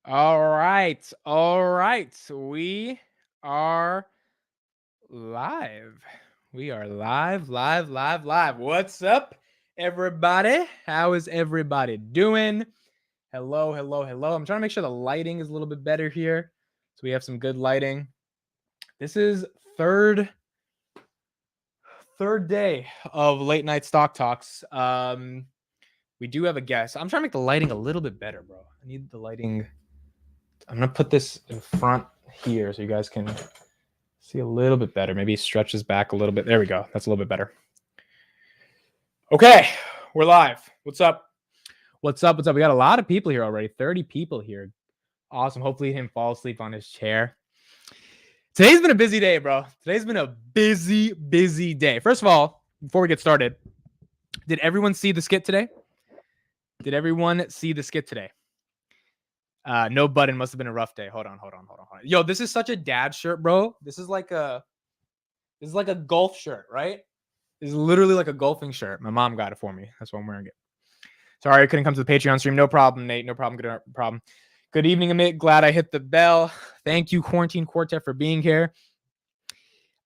All right. All right. We are live. We are live. What's up, everybody? How is everybody doing? Hello. I'm trying to make sure the lighting is a little bit better here. So we have some good lighting. This is third day of late night stock talks. We do have a guest. I'm trying to make the lighting a little bit better, bro. I need the lighting. I'm gonna put this in front here so you guys can see a little bit better. Maybe stretches back a little bit. There we go. That's a little bit better. Okay, we're live. What's up? We got a lot of people here already. 30 people here. Awesome. Hopefully he didn't fall asleep on his chair. Today's been a busy day, bro. Today's been a busy day. First of all, before we get started, did everyone see the skit today? No button. Must have been a rough day. Hold on. Yo, this is such a dad shirt, bro. This is like a golf shirt, right? This is literally like a golfing shirt. My mom got it for me. That's why I'm wearing it. Sorry, I couldn't come to the Patreon stream. No problem, Nate. No problem. Good problem. Good evening, Amit. Glad I hit the bell. Thank you, Quarantine Quartet, for being here.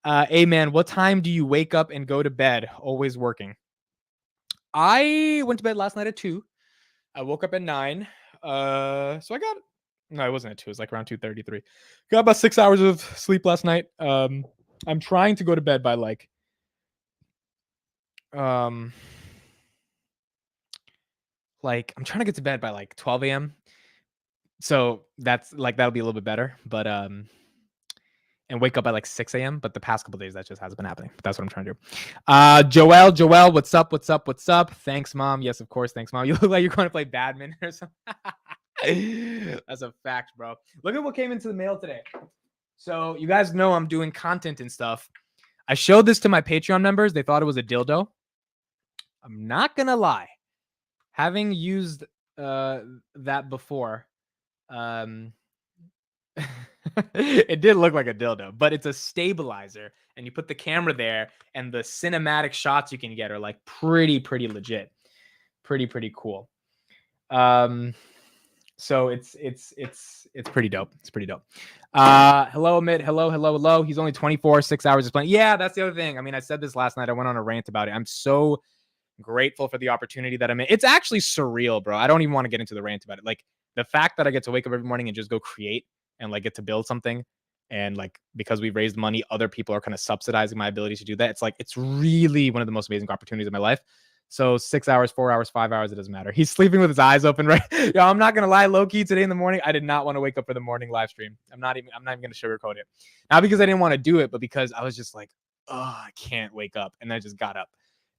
Hey, man, what time do you wake up and go to bed? Always working. I went to bed last night at 2. I woke up at 9. So I got... No, it wasn't at 2. It was like around 2:33. Got about 6 hours of sleep last night. I'm trying to go to bed by like... I'm trying to get to bed by like 12 a.m. So that's like, that'll be a little bit better. But and wake up by like 6 a.m. But the past couple days that just hasn't been happening. But that's what I'm trying to do. Joel, what's up? Thanks, Mom. Yes, of course. Thanks, Mom. You look like you're going to play badminton or something. That's a fact, bro. Look at what came into the mail today. So you guys know I'm doing content and stuff. I showed this to my Patreon members. They thought it was a dildo. I'm not gonna lie. Having used that before, it did look like a dildo, but it's a stabilizer, and you put the camera there, and the cinematic shots you can get are like pretty legit, pretty cool. So it's pretty dope. It's pretty dope. Hello, Amit. Hello. He's only 24, 6 hours of playing. Yeah, that's the other thing. I mean, I said this last night. I went on a rant about it. I'm so grateful for the opportunity that I'm in. It's actually surreal, bro. I don't even want to get into the rant about it. Like the fact that I get to wake up every morning and just go create and like get to build something. And like, because we've raised money, other people are kind of subsidizing my ability to do that. It's like, it's really one of the most amazing opportunities in my life. So 6 hours, 4 hours, 5 hours, it doesn't matter. He's sleeping with his eyes open, right? Yo, I'm not going to lie, low key today in the morning, I did not want to wake up for the morning live stream. I'm not even going to sugarcoat it. Not because I didn't want to do it, but because I was just like, oh, I can't wake up. And I just got up.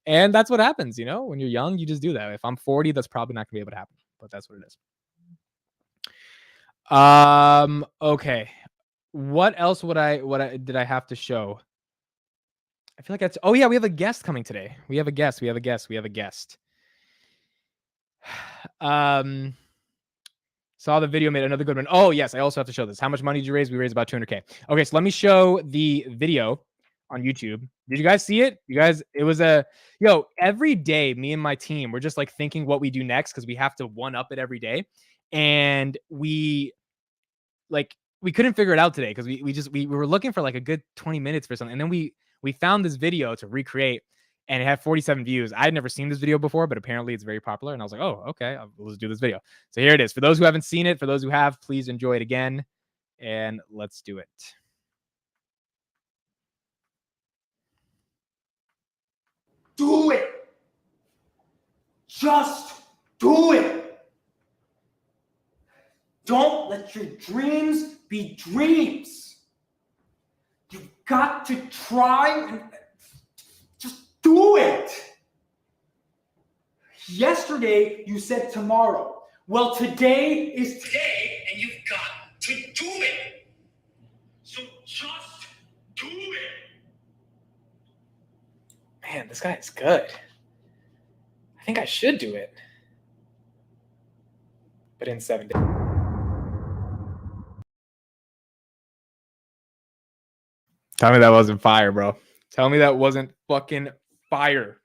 And that's what happens, you know, when you're young, you just do that. If I'm 40, that's probably not gonna be able to happen, but that's what it is. Okay. What else did I have to show? I feel like that's, oh yeah, we have a guest coming today. We have a guest. Saw the video, made another good one. Oh yes, I also have to show this. How much money did you raise? We raised about 200K. Okay, so let me show the video on YouTube. Did you guys see it? It was every day, me and my team, we're just like thinking what we do next because we have to one up it every day. And we couldn't figure it out today because we were looking for like a good 20 minutes for something. And then we found this video to recreate and it had 47 views. I had never seen this video before, but apparently it's very popular. And I was like, oh, okay, let's do this video. So here it is. For those who haven't seen it, for those who have, please enjoy it again. And let's do it. Do it. Just do it. Don't let your dreams be dreams. You've got to try and just do it. Yesterday, you said tomorrow. Well, today is today, and you've got to do it. So just do it. Man, this guy is good. I think I should do it. But in 7 days. Tell me that wasn't fire, bro. Tell me that wasn't fucking fire.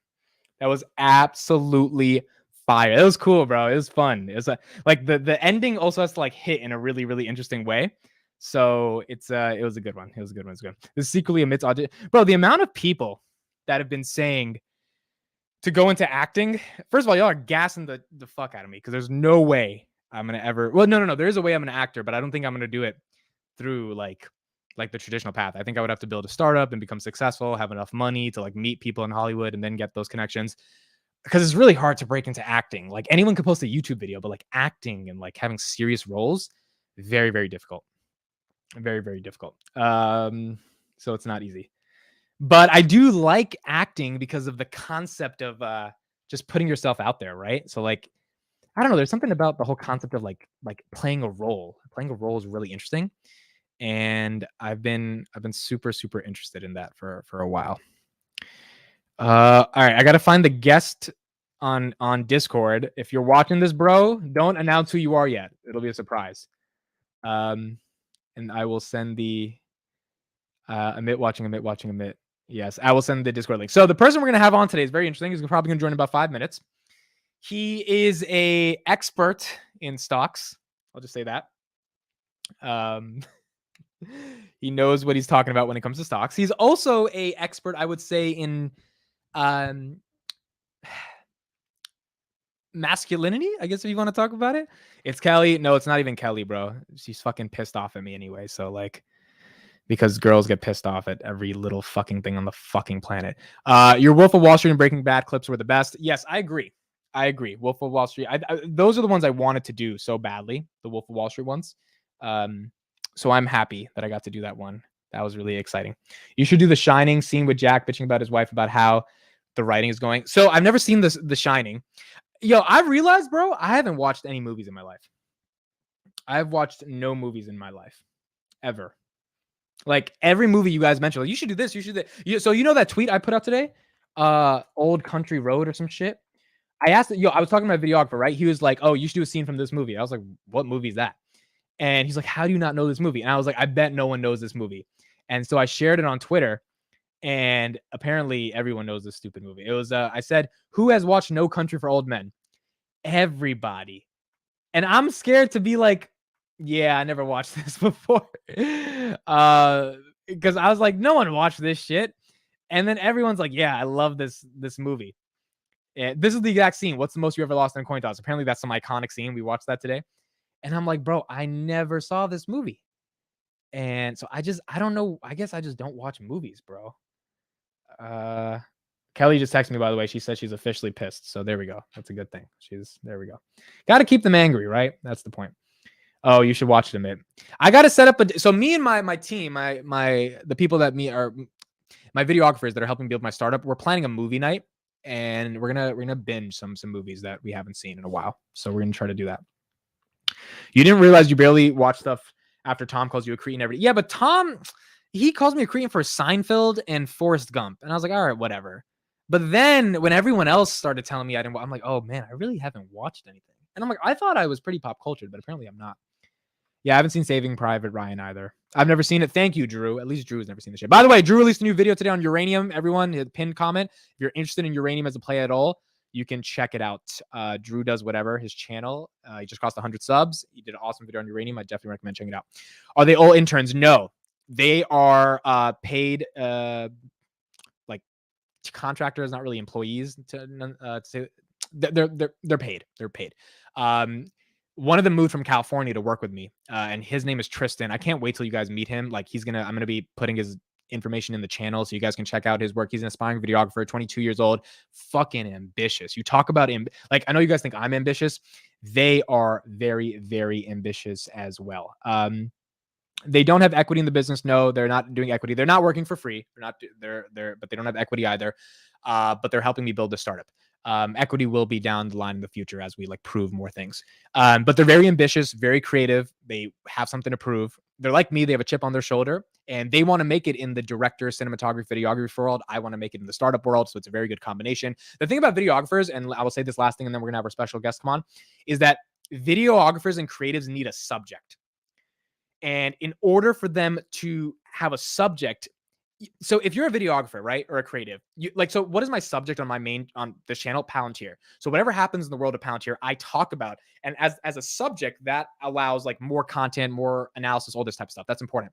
That was absolutely fire. It was cool, bro. It was fun. It was like the ending also has to like hit in a really, really interesting way. So it was a good one. It was a good one. It was good. This secretly amidst audition, bro. The amount of people that have been saying to go into acting. First of all, y'all are gassing the fuck out of me because there's no way I'm gonna ever. Well, no. There is a way I'm an actor, but I don't think I'm gonna do it through like the traditional path. I think I would have to build a startup and become successful, have enough money to like meet people in Hollywood and then get those connections. Because it's really hard to break into acting. Like anyone could post a YouTube video, but like acting and like having serious roles, very, very difficult. Very, very difficult. So it's not easy. But I do like acting because of the concept of just putting yourself out there, right? So like, I don't know, there's something about the whole concept of like playing a role. Playing a role is really interesting. And I've been super, super interested in that for a while. All right, I gotta find the guest on Discord. If you're watching this, bro, don't announce who you are yet. It'll be a surprise. And I will send the Amit watching. Yes, I will send the Discord link. So the person we're gonna have on today is very interesting. He's probably gonna join in about 5 minutes. He is a expert in stocks. I'll just say that. He knows what he's talking about when it comes to stocks. He's also a expert, I would say, in masculinity, I guess, if you want to talk about it. It's Kelly. No, it's not even Kelly, bro. She's fucking pissed off at me anyway. So like, because girls get pissed off at every little fucking thing on the fucking planet. Your Wolf of Wall Street and Breaking Bad clips were the best. Yes, I agree. Wolf of Wall Street. Those are the ones I wanted to do so badly. The Wolf of Wall Street ones. So I'm happy that I got to do that one. That was really exciting. You should do the Shining scene with Jack bitching about his wife about how the writing is going. So I've never seen the Shining. Yo, I've realized, bro, I haven't watched any movies in my life. I've watched no movies in my life ever. Like every movie you guys mentioned, like, you should do this, you should do that. So you know that tweet I put up today? Old Country Road or some shit. I asked, I was talking to my videographer, right? He was like, oh, you should do a scene from this movie. I was like, what movie is that? And he's like, how do you not know this movie? And I was like, I bet no one knows this movie. And so I shared it on Twitter, and apparently everyone knows this stupid movie. It was, I said, who has watched No Country for Old Men? Everybody. And I'm scared to be like, yeah, I never watched this before. Because I was like, no one watched this shit. And then everyone's like, yeah, I love this movie. And this is the exact scene. What's the most you ever lost in a coin toss? Apparently that's some iconic scene. We watched that today. And I'm like, bro, I never saw this movie. And so I don't know. I guess I just don't watch movies, bro. Kelly just texted me, by the way. She said she's officially pissed. So there we go. That's a good thing. There we go. Got to keep them angry, right? That's the point. Oh, you should watch it, Amit. I got to set up so me and my team, the people that are my videographers that are helping build my startup, we're planning a movie night, and we're gonna binge some movies that we haven't seen in a while. So we're gonna try to do that. You didn't realize you barely watch stuff after Tom calls you a cretin every day. Yeah, but Tom, he calls me a cretin for Seinfeld and Forrest Gump. And I was like, all right, whatever. But then when everyone else started telling me I'm like, oh man, I really haven't watched anything. And I'm like, I thought I was pretty pop cultured, but apparently I'm not. Yeah, I haven't seen Saving Private Ryan either. I've never seen it. Thank you, Drew. At least Drew has never seen the shit. By the way, Drew released a new video today on uranium. Everyone, his pinned comment. If you're interested in uranium as a play at all, you can check it out. Drew does whatever, his channel. He just crossed 100 subs. He did an awesome video on uranium. I definitely recommend checking it out. Are they all interns? No, they are paid like contractors, not really employees. To say they're paid. They're paid. One of them moved from California to work with me, and his name is Tristan. I can't wait till you guys meet him. Like I'm gonna be putting his information in the channel so you guys can check out his work. He's an aspiring videographer, 22 years old, fucking ambitious. You talk about him. Like, I know you guys think I'm ambitious. They are very, very ambitious as well. They don't have equity in the business. No, they're not doing equity. They're not working for free. But they don't have equity either. But they're helping me build a startup. Equity will be down the line in the future as we like prove more things. But they're very ambitious, very creative. They have something to prove. They're like me. They have a chip on their shoulder, and they want to make it in the director, cinematography, videography world. I want to make it in the startup world. So it's a very good combination. The thing about videographers, and I will say this last thing, and then we're gonna have our special guest come on, is that videographers and creatives need a subject. And in order for them to have a subject, So if you're a videographer, right, or a creative, so what is my subject on on this channel? Palantir. So whatever happens in the world of Palantir, I talk about, and as a subject that allows like more content, more analysis, all this type of stuff. That's important.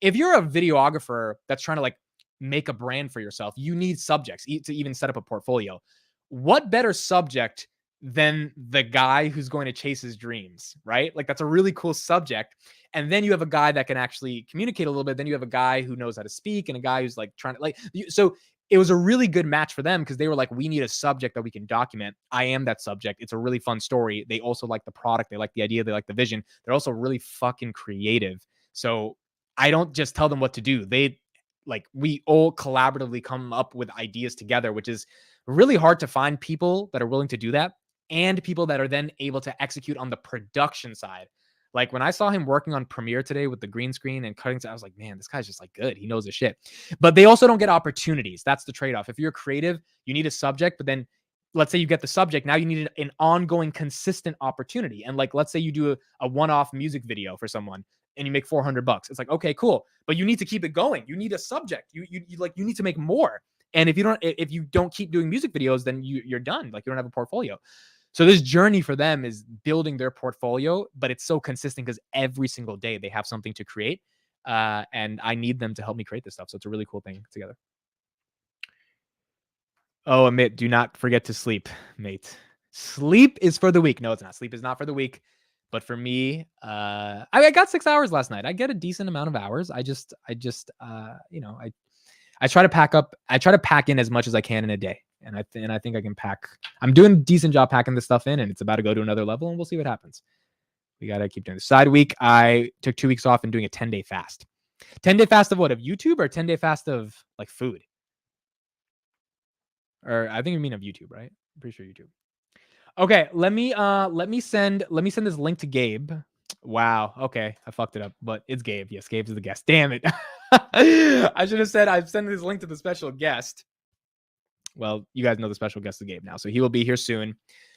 If you're a videographer that's trying to like make a brand for yourself, you need subjects to even set up a portfolio. What better subject than the guy who's going to chase his dreams, right? Like that's a really cool subject. And then you have a guy that can actually communicate a little bit. Then you have a guy who knows how to speak and a guy who's like trying to so it was a really good match for them because they were like, we need a subject that we can document. I am that subject. It's a really fun story. They also like the product. They like the idea. They like the vision. They're also really fucking creative. So I don't just tell them what to do. We all collaboratively come up with ideas together, which is really hard to find people that are willing to do that and people that are then able to execute on the production side. Like when I saw him working on Premiere today with the green screen and cutting, I was like, man, this guy's just like good. He knows his shit. But they also don't get opportunities. That's the trade-off. If you're creative, you need a subject, but then let's say you get the subject. Now you need an ongoing, consistent opportunity. And like, let's say you do a one-off music video for someone and you make $400. It's like, okay, cool. But you need to keep it going. You need a subject. You need to make more. And if you don't keep doing music videos, then you're done. Like you don't have a portfolio. So this journey for them is building their portfolio, but it's so consistent because every single day they have something to create. And I need them to help me create this stuff. So it's a really cool thing together. Oh, Amit, do not forget to sleep, mate. Sleep is for the weak. No, it's not. Sleep is not for the weak. But for me, I got 6 hours last night. I get a decent amount of hours. I try to pack in as much as I can in a day. And I think I can pack. I'm doing a decent job packing this stuff in, and it's about to go to another level, and we'll see what happens. We got to keep doing this. Side week, I took 2 weeks off and doing a 10-day fast. 10-day fast of what? Of YouTube or 10-day fast of like food? Or I think you mean of YouTube, right? I'm pretty sure YouTube. Okay, let me send this link to Gabe. Wow. Okay, I fucked it up, but it's Gabe. Yes, Gabe's the guest. Damn it. I should have said I've sent this link to the special guest. Well, you guys know the special guest is Gabe now, so he will be here soon.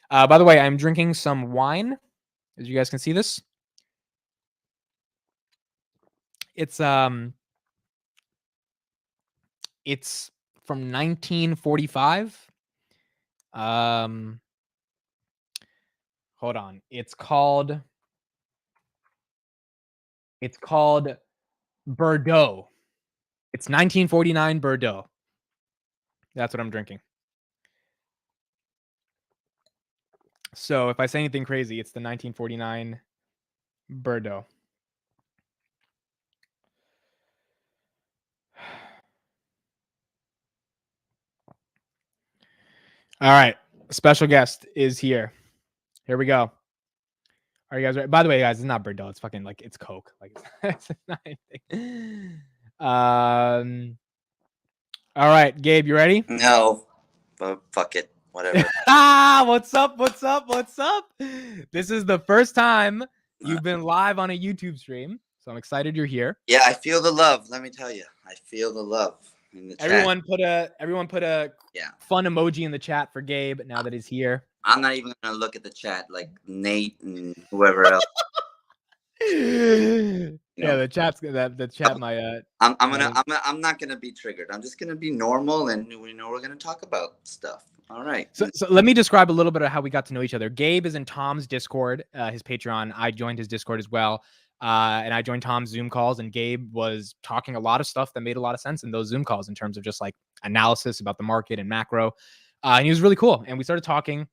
By the way, I'm drinking some wine, as you guys can see this. It's from 1945. Hold on. It's called Bordeaux. It's 1949 Bordeaux. That's what I'm drinking. So if I say anything crazy, it's the 1949 Bordeaux. All right. Special guest is here. Here we go. Are you guys ready? By the way, guys, it's not Bordeaux. It's fucking like it's Coke. Like it's not anything. All right, Gabe, you ready? No, but fuck it. Whatever. What's up? What's up? What's up? This is the first time you've been live on a YouTube stream, so I'm excited you're here. Yeah, I feel the love. Let me tell you, I feel the love in the chat. Everyone put a fun emoji in the chat for Gabe now that he's here. I'm not even gonna look at the chat like Nate and whoever else. Yeah, the chat's the chat. I'm not gonna be triggered. I'm just gonna be normal, and we're gonna talk about stuff. All right. So let me describe a little bit of how we got to know each other. Gabe is in Tom's Discord, his Patreon. I joined his Discord as well. And I joined Tom's Zoom calls, and Gabe was talking a lot of stuff that made a lot of sense in those Zoom calls in terms of just like analysis about the market and macro. And he was really cool. And we started talking.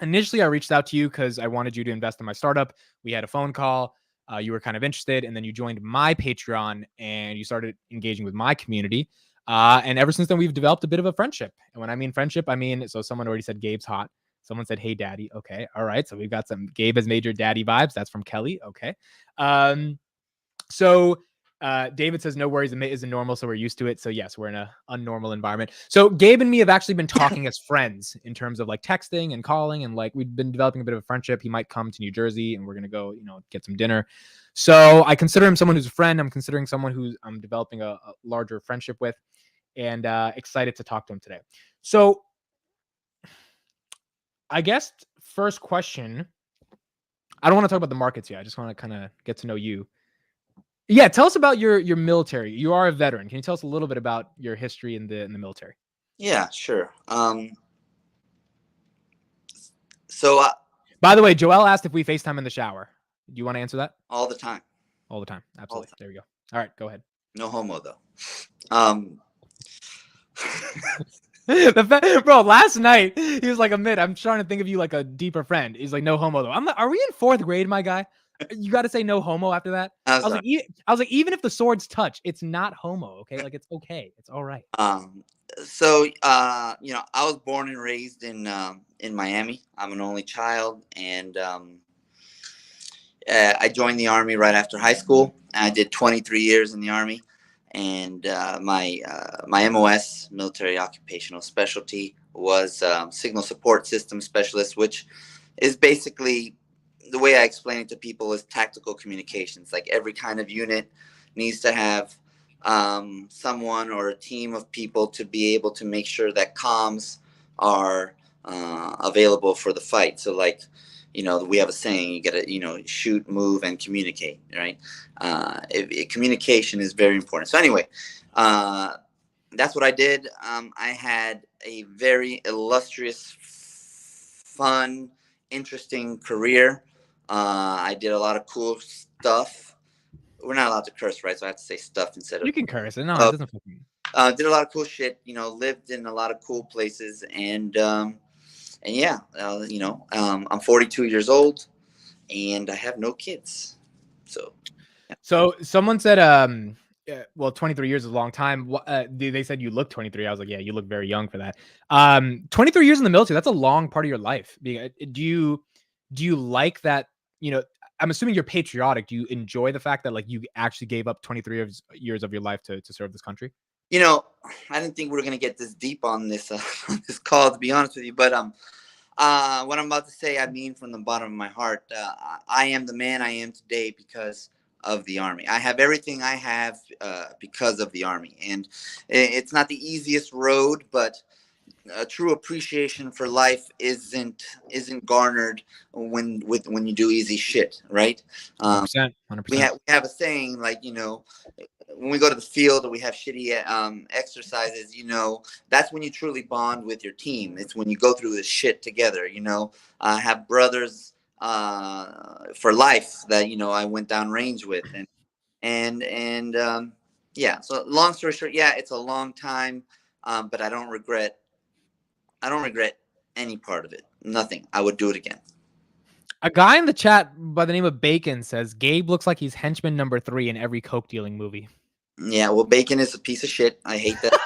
Initially, I reached out to you because I wanted you to invest in my startup. We had a phone call. You were kind of interested, and then you joined my Patreon and you started engaging with my community. And ever since then, we've developed a bit of a friendship. And when I mean friendship, I mean, so someone already said Gabe's hot. Someone said, hey, daddy. Okay. All right. So we've got some Gabe has made your daddy vibes. That's from Kelly. Okay. David says, no worries. Amit isn't normal. So we're used to it. So yes, we're in a unnormal environment. So Gabe and me have actually been talking as friends in terms of like texting and calling. And like, we've been developing a bit of a friendship. He might come to New Jersey and we're going to go, get some dinner. So I consider him someone who's a friend. I'm considering someone who I'm developing a larger friendship with, and excited to talk to him today. So I guess first question, I don't want to talk about the markets yet. I just want to kind of get to know you. Yeah, tell us about your military. You are a veteran. Can you tell us a little bit about your history in the military? Yeah, sure. So By the way, Joel asked if we FaceTime in the shower. Do you want to answer that? all the time, All the time. all the Absolutely. time. There we go. All right, go ahead. No homo though. Um, Bro, last night he was like, Amit, I'm trying to think of you like a deeper friend. He's like, no homo though. I'm like, are we in 4th grade, my guy? You got to say no homo after that. I'm sorry. I was like, even if the swords touch, it's not homo. Okay, like it's okay. It's all right. So you know, I was born and raised in Miami. I'm an only child, and I joined the Army right after high school. I did 23 years in the Army, and my MOS, military occupational specialty, was signal support system specialist, which is basically, the way I explain it to people, is tactical communications. Like every kind of unit needs to have someone or a team of people to be able to make sure that comms are available for the fight. So like, you know, we have a saying, you gotta, you know, shoot, move, and communicate, right? Communication is very important. So anyway, that's what I did. I had a very illustrious, fun, interesting career. I did a lot of cool stuff. We're not allowed to curse, right? So I have to say stuff instead of. You can curse it. No, it doesn't fucking. Did a lot of cool shit. You know, lived in a lot of cool places, and yeah, you know, I'm 42 years old, and I have no kids. So. Yeah. So someone said, well, 23 years is a long time. They said you look 23. I was like, yeah, you look very young for that. 23 years in the military, that's a long part of your life. Do you like that? You know, I'm assuming you're patriotic. Do you enjoy the fact that like you actually gave up 23 years of your life to serve this country? You know, I didn't think we were gonna get this deep on this on this call, to be honest with you. But what I'm about to say, I mean from the bottom of my heart. I am the man I am today because of the Army. I have everything I have because of the Army, and it's not the easiest road, but a true appreciation for life isn't garnered when you do easy shit, right? 100%. 100%. We have a saying, like, you know, when we go to the field and we have shitty exercises, you know, that's when you truly bond with your team. It's when you go through this shit together, you know. I have brothers for life that, you know, I went down range with, and yeah. So long story short, yeah, it's a long time, but I don't regret any part of it. Nothing. I would do it again. A guy in the chat by the name of Bacon says Gabe looks like he's henchman number 3 in every coke dealing movie. Yeah, well, Bacon is a piece of shit. I hate that.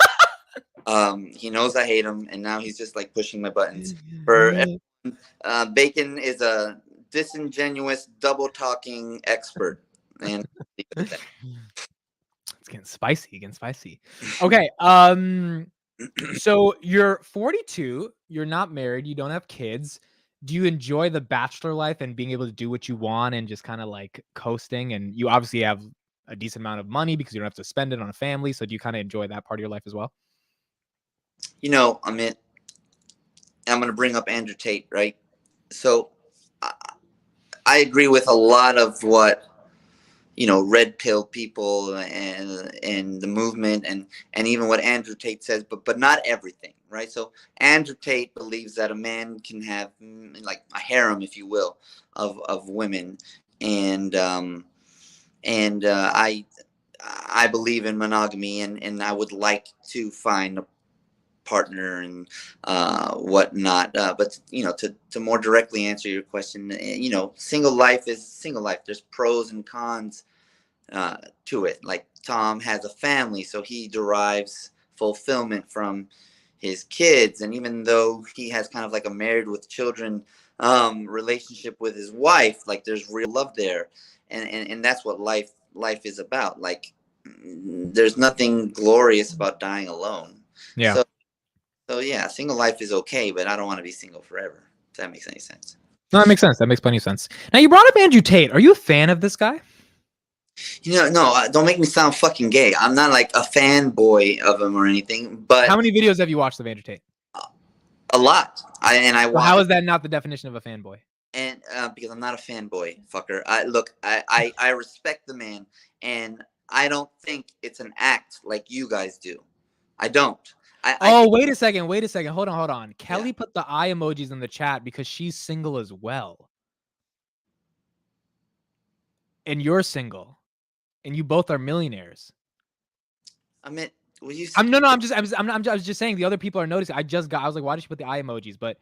He knows I hate him, and now he's just like pushing my buttons. Bacon is a disingenuous, double talking expert, and it's getting spicy. Okay. So you're 42. You're not married. You don't have kids. Do you enjoy the bachelor life and being able to do what you want and just kind of like coasting? And you obviously have a decent amount of money because you don't have to spend it on a family. So do you kind of enjoy that part of your life as well? You know, Amit, I'm going to bring up Andrew Tate, right? So I agree with a lot of what, you know, red pill people and the movement and even what Andrew Tate says, but not everything, right? So Andrew Tate believes that a man can have like a harem, if you will, of women, and I believe in monogamy, and I would like to find a partner and whatnot. But you know, to more directly answer your question, you know, single life is single life. There's pros and cons to it. Like Tom has a family, so he derives fulfillment from his kids, and even though he has kind of like a married with children relationship with his wife, like there's real love there, and that's what life is about. Like there's nothing glorious about dying alone. Yeah. So yeah, single life is okay, but I don't want to be single forever. If that makes any sense. No, that makes sense. That makes plenty of sense. Now you brought up Andrew Tate. Are you a fan of this guy? You know, no, don't make me sound fucking gay. I'm not like a fanboy of him or anything, but how many videos have you watched of Andrew Tate? a lot. I Well, watch. how is that not the definition of a fanboy? and because I'm not a fanboy, fucker. I respect the man, and I don't think it's an act like you guys do. I don't. I Oh, think, wait a second. Wait a second. Hold on. Hold on. yeah. Kelly put the eye emojis in the chat because she's single as well. And you're single. And you both are millionaires. I mean, will you? I'm I was just saying the other people are noticing. I was like, why did she put the eye emojis? But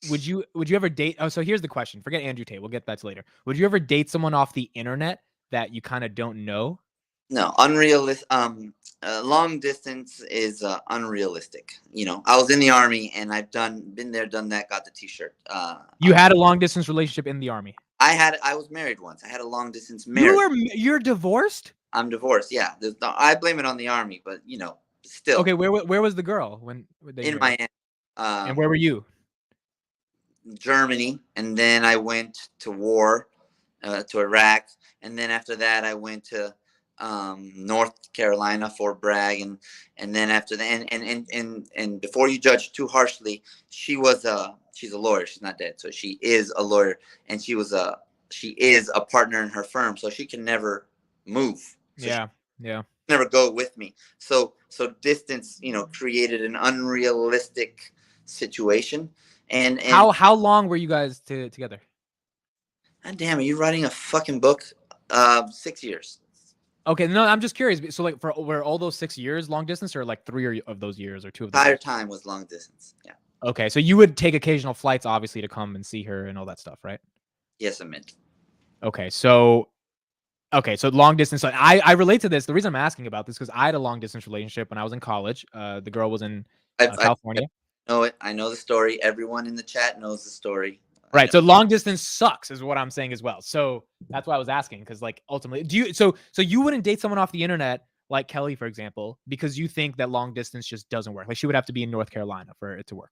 would you ever date? Oh, so here's the question. Forget Andrew Tate. We'll get that to later. Would you ever date someone off the internet that you kind of don't know? No, unrealistic. Long distance is unrealistic. You know, I was in the army, and I've been there, done that, got the T-shirt. You had a long distance relationship in the army. I was married once. I had a long distance marriage. You're divorced? I'm divorced. Yeah, I blame it on the army, but you know, still. Okay, where was the girl when they In married? Miami, And where were you? Germany, and then I went to war, to Iraq, and then after that I went to North Carolina, Fort Bragg, and then after that, and before you judge too harshly, she's a lawyer. She's not dead, so she is a lawyer, and she is a partner in her firm, so she can never move. So Yeah, yeah. never go with me. So distance, you know, created an unrealistic situation. And How long were you guys together? God damn, are you writing a fucking book? 6 years. Okay, no, I'm just curious. So like were all those 6 years long distance, or like 3 of those years, or 2 of those Entire years? time was long distance. Yeah. Okay, so you would take occasional flights, obviously, to come and see her and all that stuff, right? Yes, I meant. Okay, so long distance. So I relate to this. The reason I'm asking about this because I had a long distance relationship when I was in college. The girl was in California. I know it. I know the story. Everyone in the chat knows the story. Right. So long distance sucks is what I'm saying as well. So that's why I was asking, because like ultimately so you wouldn't date someone off the internet like Kelly, for example, because you think that long distance just doesn't work. Like she would have to be in North Carolina for it to work.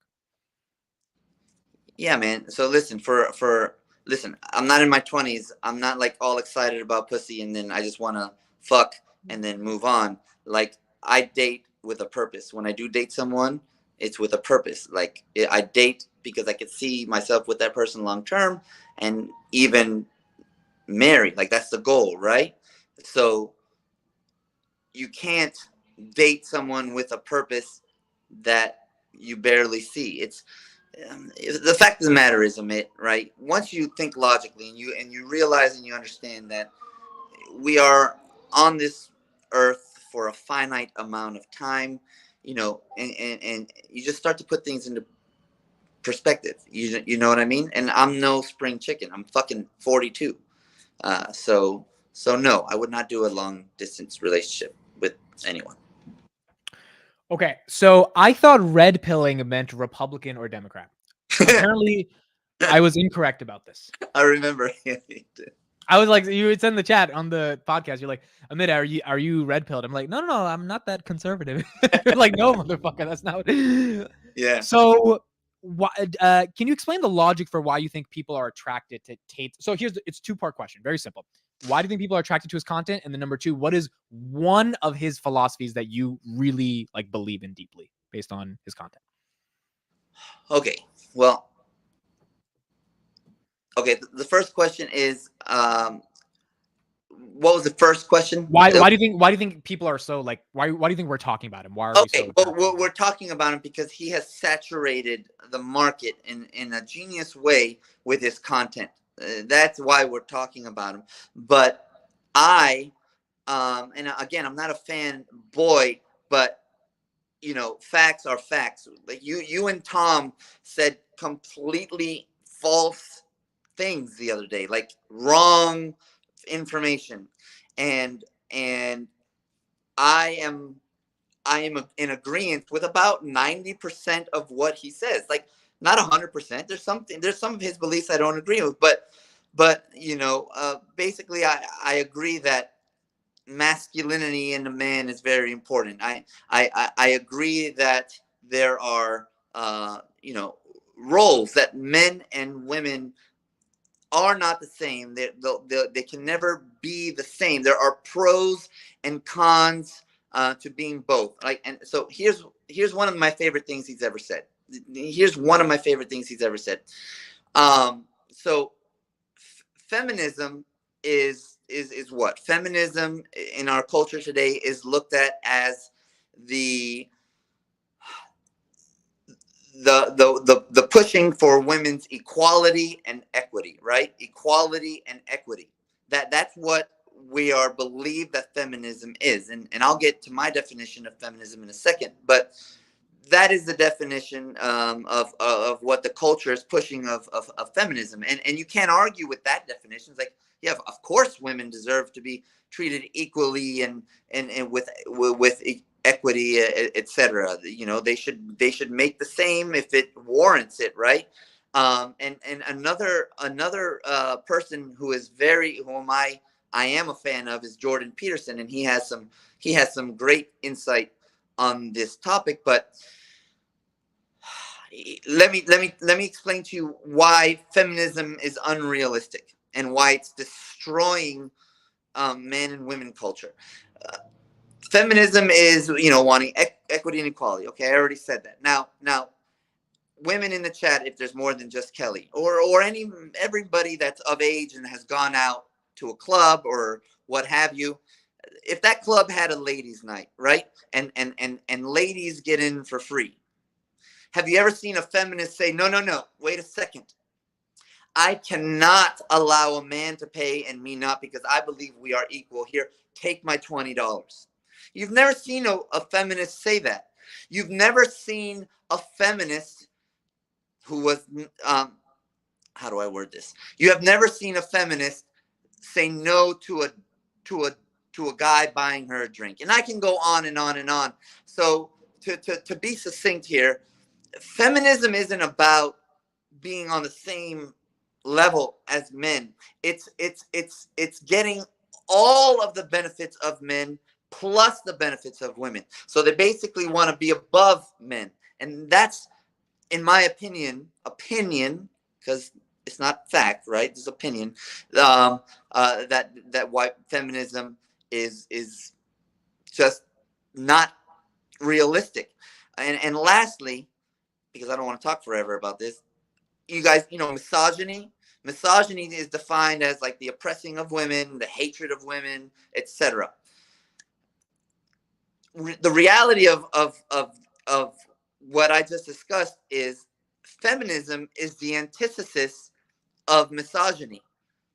Yeah, man. So listen, listen, I'm not in my 20s. I'm not like all excited about pussy and then I just want to fuck and then move on. Like I date with a purpose. When I do date someone, it's with a purpose. Like I date because I could see myself with that person long term and even marry. Like that's the goal, right? So you can't date someone with a purpose that you barely see. It's the fact of the matter is, Amit, right? Once you think logically and you realize and you understand that we are on this earth for a finite amount of time, you know, and you just start to put things into perspective. You know what I mean? And I'm no spring chicken. I'm fucking 42. So no, I would not do a long distance relationship with anyone. Okay, so I thought red pilling meant Republican or Democrat. Apparently, I was incorrect about this. I remember. I was like, you would send the chat on the podcast. You're like, Amit, are you red pilled? I'm like, no, I'm not that conservative. You're like, no, motherfucker, that's not. Yeah. So, can you explain the logic for why you think people are attracted to Tate? So it's 2-part question, very simple. Why do you think people are attracted to his content? And then number 2, what is one of his philosophies that you really like believe in deeply based on his content? Okay. Well. Okay. The first question is, what was the first question? Why do you think people are so like? Why do you think we're talking about him? Why are we so? Well, we're talking about him because he has saturated the market in a genius way with his content. That's why we're talking about him. But and again, I'm not a fanboy, but you know, facts are facts. Like you and Tom said completely false things the other day, like wrong information, and I am in agreement with about 90% of what he says. Like not 100%. There's some of his beliefs I don't agree with, but you know, basically I agree that masculinity in a man is very important. I agree that there are you know, roles that men and women are not the same. They can never be the same. There are pros and cons to being both. Like, and so here's one of my favorite things he's ever said. Here's one of my favorite things he's ever said. so feminism is what? Feminism in our culture today is looked at as the the pushing for women's equality and equity, right? Equality and equity. That's what we are believed that feminism is. And I'll get to my definition of feminism in a second, but that is the definition of what the culture is pushing of feminism. And you can't argue with that definition. It's like, yeah, of course women deserve to be treated equally and with equity, etc. You know, they should make the same if it warrants it, right? And another person who is whom I am a fan of is Jordan Peterson, and he has some great insight on this topic. But let me explain to you why feminism is unrealistic and why it's destroying man and women culture. Feminism is, wanting equity and equality. Okay, I already said that. Now, women in the chat, if there's more than just Kelly or everybody that's of age and has gone out to a club or what have you, if that club had a ladies' night, right, and ladies get in for free, have you ever seen a feminist say, no, wait a second, I cannot allow a man to pay and me not, because I believe we are equal. Here, take my $20. You've never seen a feminist say that. You've never seen a feminist who was, how do I word this? You have never seen a feminist say no to a guy buying her a drink. And I can go on and on and on. So to be succinct here, feminism isn't about being on the same level as men. It's getting all of the benefits of men plus the benefits of women. So they basically want to be above men. And that's, in my opinion, because it's not fact, right? It's opinion. That why feminism is just not realistic. And lastly, because I don't want to talk forever about this, you guys, misogyny. Misogyny is defined as like the oppressing of women, the hatred of women, etc. The reality of what I just discussed is feminism is the antithesis of misogyny.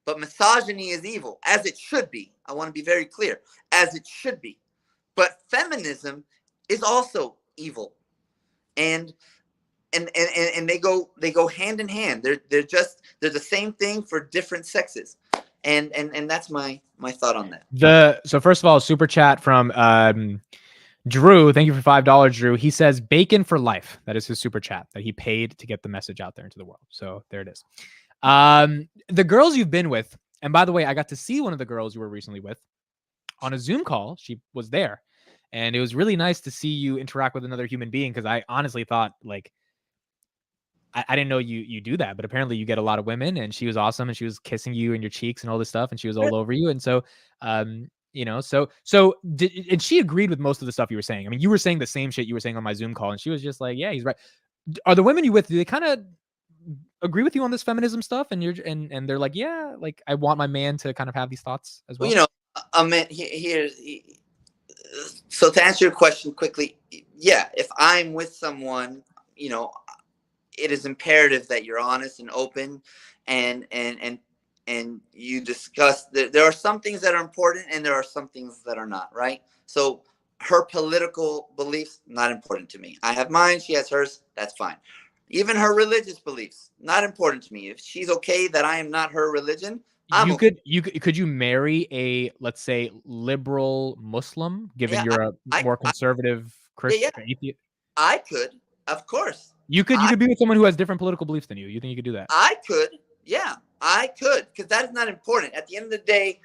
But misogyny is evil, as it should be. I want to be very clear, as it should be. But feminism is also evil, and they go hand in hand. They're the same thing for different sexes, and that's my thought on that. So first of all, super chat from Drew. Thank you for $5, Drew. He says bacon for life. That is his super chat that he paid to get the message out there into the world. So there it is. The girls you've been with, and by the way, I got to see one of the girls you were recently with on a Zoom call. She was there, and it was really nice to see you interact with another human being, because I honestly thought, like, I didn't know you do that, but apparently you get a lot of women, and she was awesome, and she was kissing you in your cheeks and all this stuff, and she was all over you. And so, and she agreed with most of the stuff you were saying. I mean, you were saying the same shit you were saying on my Zoom call, and she was just like, yeah, he's right. Are the women you with, do they kind of agree with you on this feminism stuff? And and they're like, yeah, like, I want my man to kind of have these thoughts as well. So to answer your question quickly, yeah, if I'm with someone, it is imperative that you're honest and open, and you discuss. There are some things that are important, and there are some things that are not, right? So her political beliefs, not important to me. I have mine, she has hers, that's fine. Even her religious beliefs, not important to me. If she's okay that I am not her religion, could you marry a, let's say, liberal Muslim, given you're a more conservative Christian? Yeah. I could, of course. You could be with someone who has different political beliefs than you. You think you could do that? I could, yeah, I could, because that is not important. At the end of the day,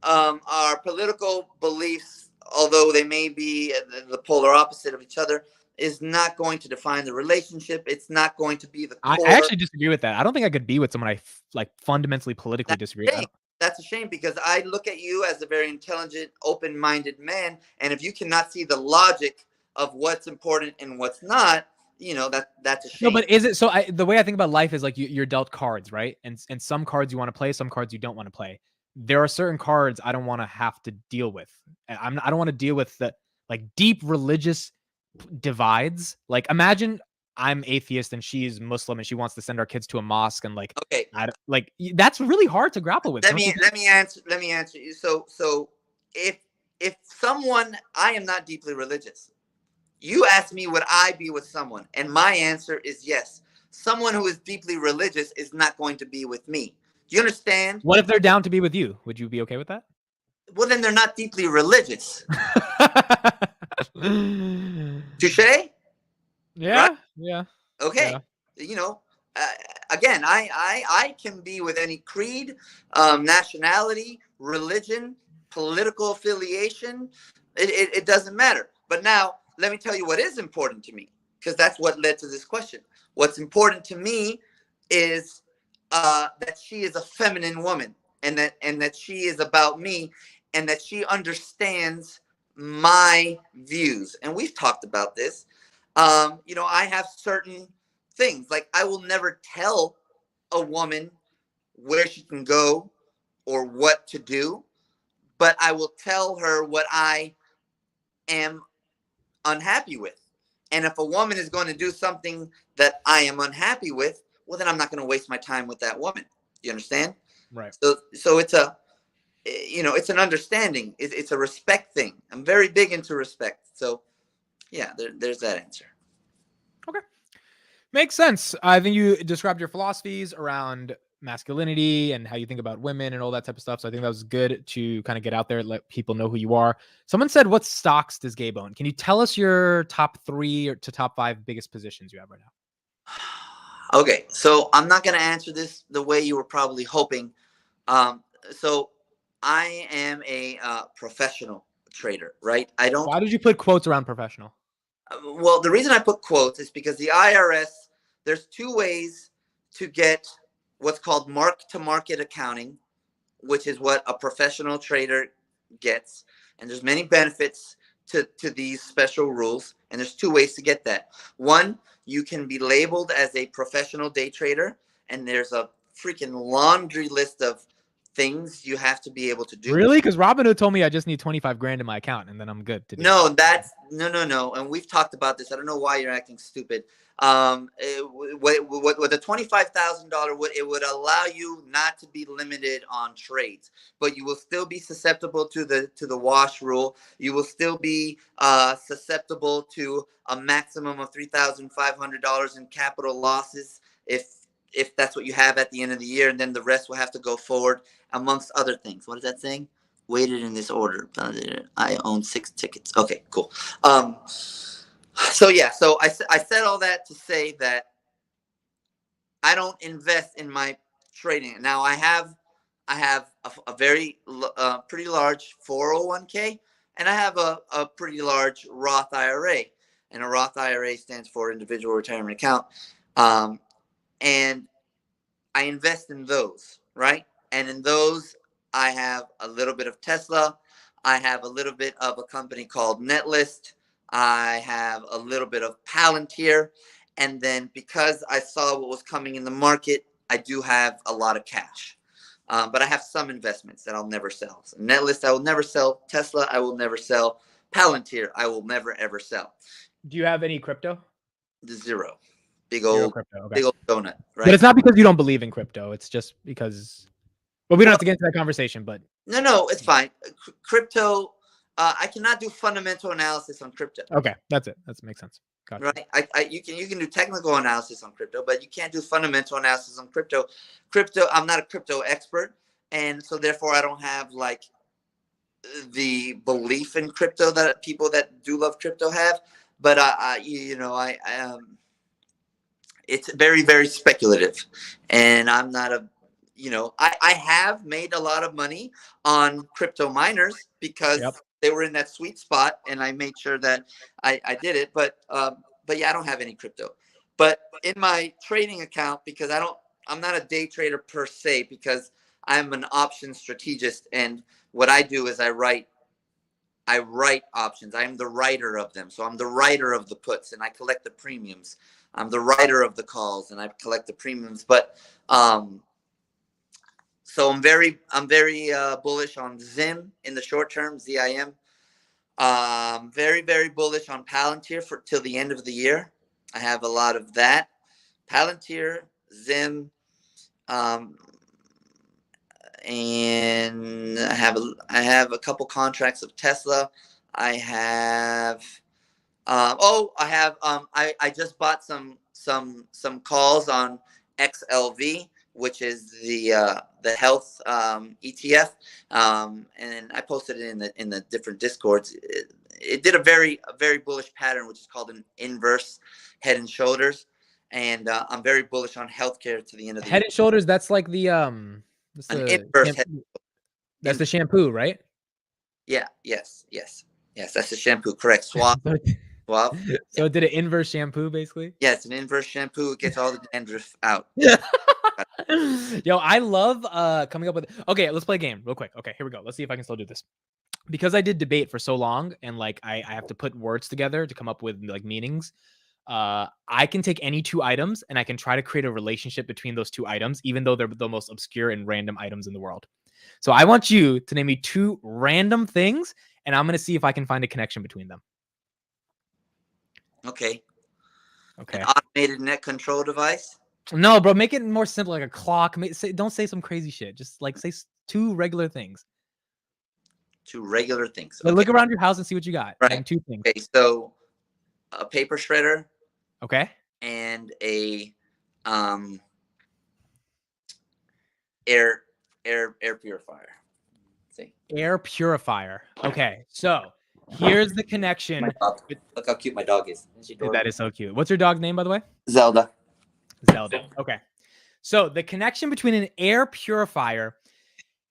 our political beliefs, although they may be the polar opposite of each other, is not going to define the relationship. It's not going to be the core. I actually disagree with that. I don't think I could be with someone I fundamentally politically disagree with. That's a shame, because I look at you as a very intelligent, open-minded man, and if you cannot see the logic of what's important and what's not, that's a No, shame. but is it so? The way I think about life is like you're dealt cards, right? And some cards you want to play, some cards you don't want to play. There are certain cards I don't want to have to deal with. I don't want to deal with the like deep religious divides. Like imagine I'm atheist and she's Muslim and she wants to send our kids to a mosque and like Okay, that's really hard to grapple with. let me answer you. So if someone, I am not deeply religious. You asked me, would I be with someone? And my answer is yes. Someone who is deeply religious is not going to be with me. Do you understand? What if they're down to be with you? Would you be okay with that? Well, then they're not deeply religious. Touche? Yeah, Right? yeah. Okay. Yeah. You know, again, I can be with any creed, nationality, religion, political affiliation. It doesn't matter. But now, let me tell you what is important to me, because that's what led to this question. What's important to me is that she is a feminine woman, and that she is about me, and that she understands my views. And we've talked about this. I have certain things, like I will never tell a woman where she can go or what to do, but I will tell her what I am unhappy with. And if a woman is going to do something that I am unhappy with, well, then I'm not going to waste my time with that woman. You understand? Right. So it's an understanding. It's a respect thing. I'm very big into respect. So yeah, there's that answer. Okay. Makes sense. I think you described your philosophies around masculinity and how you think about women and all that type of stuff. So I think that was good to kind of get out there and let people know who you are. Someone said, what stocks does Gabe own? Can you tell us your top 3 or to top 5 biggest positions you have right now? Okay, so I'm not going to answer this the way you were probably hoping. So I am a professional trader, right? I don't. Why did you put quotes around professional? Well, the reason I put quotes is because the IRS, there's 2 ways to get what's called mark-to-market accounting, which is what a professional trader gets. And there's many benefits to these special rules. And there's 2 ways to get that. One, you can be labeled as a professional day trader, and there's a freaking laundry list of things you have to be able to do. Really? Because Robinhood told me I just need 25 grand in my account and then I'm good to do. No, no. And we've talked about this. I don't know why you're acting stupid. What the $25,000 would allow you not to be limited on trades, but you will still be susceptible to the wash rule. You will still be susceptible to a maximum of $3,500 in capital losses if that's what you have at the end of the year, and then the rest will have to go forward, amongst other things. What is that saying? Weighted in this order. I own 6 tickets. Okay, cool. So I said all that to say that I don't invest in my trading. Now I have a very pretty large 401k, and I have a pretty large Roth IRA, and a Roth IRA stands for individual retirement account. And I invest in those, right? And in those, I have a little bit of Tesla. I have a little bit of a company called Netlist. I have a little bit of Palantir. And then because I saw what was coming in the market, I do have a lot of cash. But I have some investments that I'll never sell. So Netlist, I will never sell. Tesla, I will never sell. Palantir, I will never, ever sell. Do you have any crypto? Zero. Big old crypto. Okay. Big old donut, right? But it's not because you don't believe in crypto. It's just because. But we don't have to get into that conversation. But no, it's fine. Crypto, I cannot do fundamental analysis on crypto. Okay, that's it. That makes sense. Gotcha. Right? You can do technical analysis on crypto, but you can't do fundamental analysis on crypto. I'm not a crypto expert, and so therefore I don't have like the belief in crypto that people that do love crypto have. But it's very, very speculative, and I'm not I have made a lot of money on crypto miners because they were in that sweet spot, and I made sure that I did it. But yeah, I don't have any crypto. But in my trading account, because I'm not a day trader per se, because I'm an option strategist, and what I do is I write options. I am the writer of them. So I'm the writer of the puts, and I collect the premiums. I'm the writer of the calls, and I collect the premiums. But so I'm very bullish on Zim in the short term, ZIM. Very, very bullish on Palantir for till the end of the year. I have a lot of that. Palantir, Zim, and I have a couple contracts of Tesla. I have I just bought some calls on XLV, which is the health ETF, and I posted it in the different discords. It did a very bullish pattern, which is called an inverse head and shoulders, and I'm very bullish on healthcare to the end of the Head year. and Shoulders. That's like the that's An the inverse head. that's the shampoo, right? Yeah. Yes. That's the shampoo. Correct. Swab. Swab. So it did an inverse shampoo, basically. Yeah, it's an inverse shampoo. It gets all the dandruff out. Yo, I love coming up with. Okay, let's play a game real quick. Okay, here we go. Let's see if I can still do this. Because I did debate for so long, and like I have to put words together to come up with like meanings. I can take any two items and I can try to create a relationship between those two items, even though they're the most obscure and random items in the world. So I want you to name me two random things, and I'm gonna see if I can find a connection between them. Okay. Okay. An automated net control device. No, bro, make it more simple, like a clock. Don't say some crazy shit. Just like say two regular things. Two regular things. Okay. Okay. Look around your house and see what you got. Right. Name two things. Okay, so a paper shredder. Okay. And a air purifier. See? Air purifier. Okay, so here's the connection. Look how cute my dog is. That is so cute. What's your dog's name, by the way? Zelda. Zelda. Okay. So the connection between an air purifier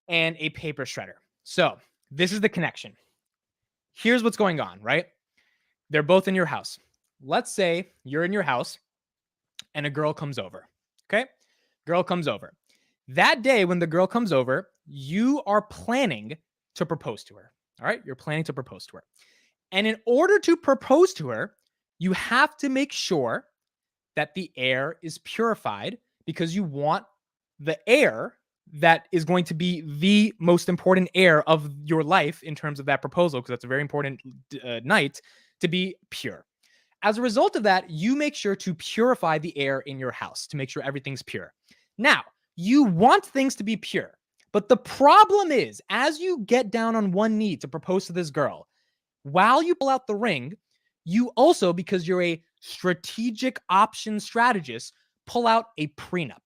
and a paper shredder. So this is the connection. Here's what's going on, right? They're both in your house. Let's say you're in your house and a girl comes over. Okay? Girl comes over. That day when the girl comes over, you are planning to propose to her. All right? You're planning to propose to her. And in order to propose to her, you have to make sure that the air is purified because you want the air that is going to be the most important air of your life in terms of that proposal, because that's a very important night, to be pure. As a result of that, you make sure to purify the air in your house to make sure everything's pure. Now, you want things to be pure, but the problem is, as you get down on one knee to propose to this girl, while you pull out the ring, you also, because you're a strategic option strategist, pull out a prenup.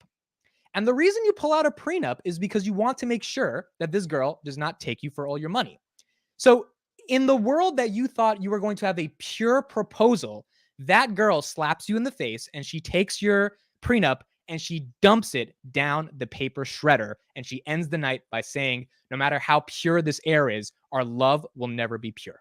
And the reason you pull out a prenup is because you want to make sure that this girl does not take you for all your money. So in the world that you thought you were going to have a pure proposal, that girl slaps you in the face and she takes your prenup and she dumps it down the paper shredder. And she ends the night by saying, no matter how pure this air is, our love will never be pure.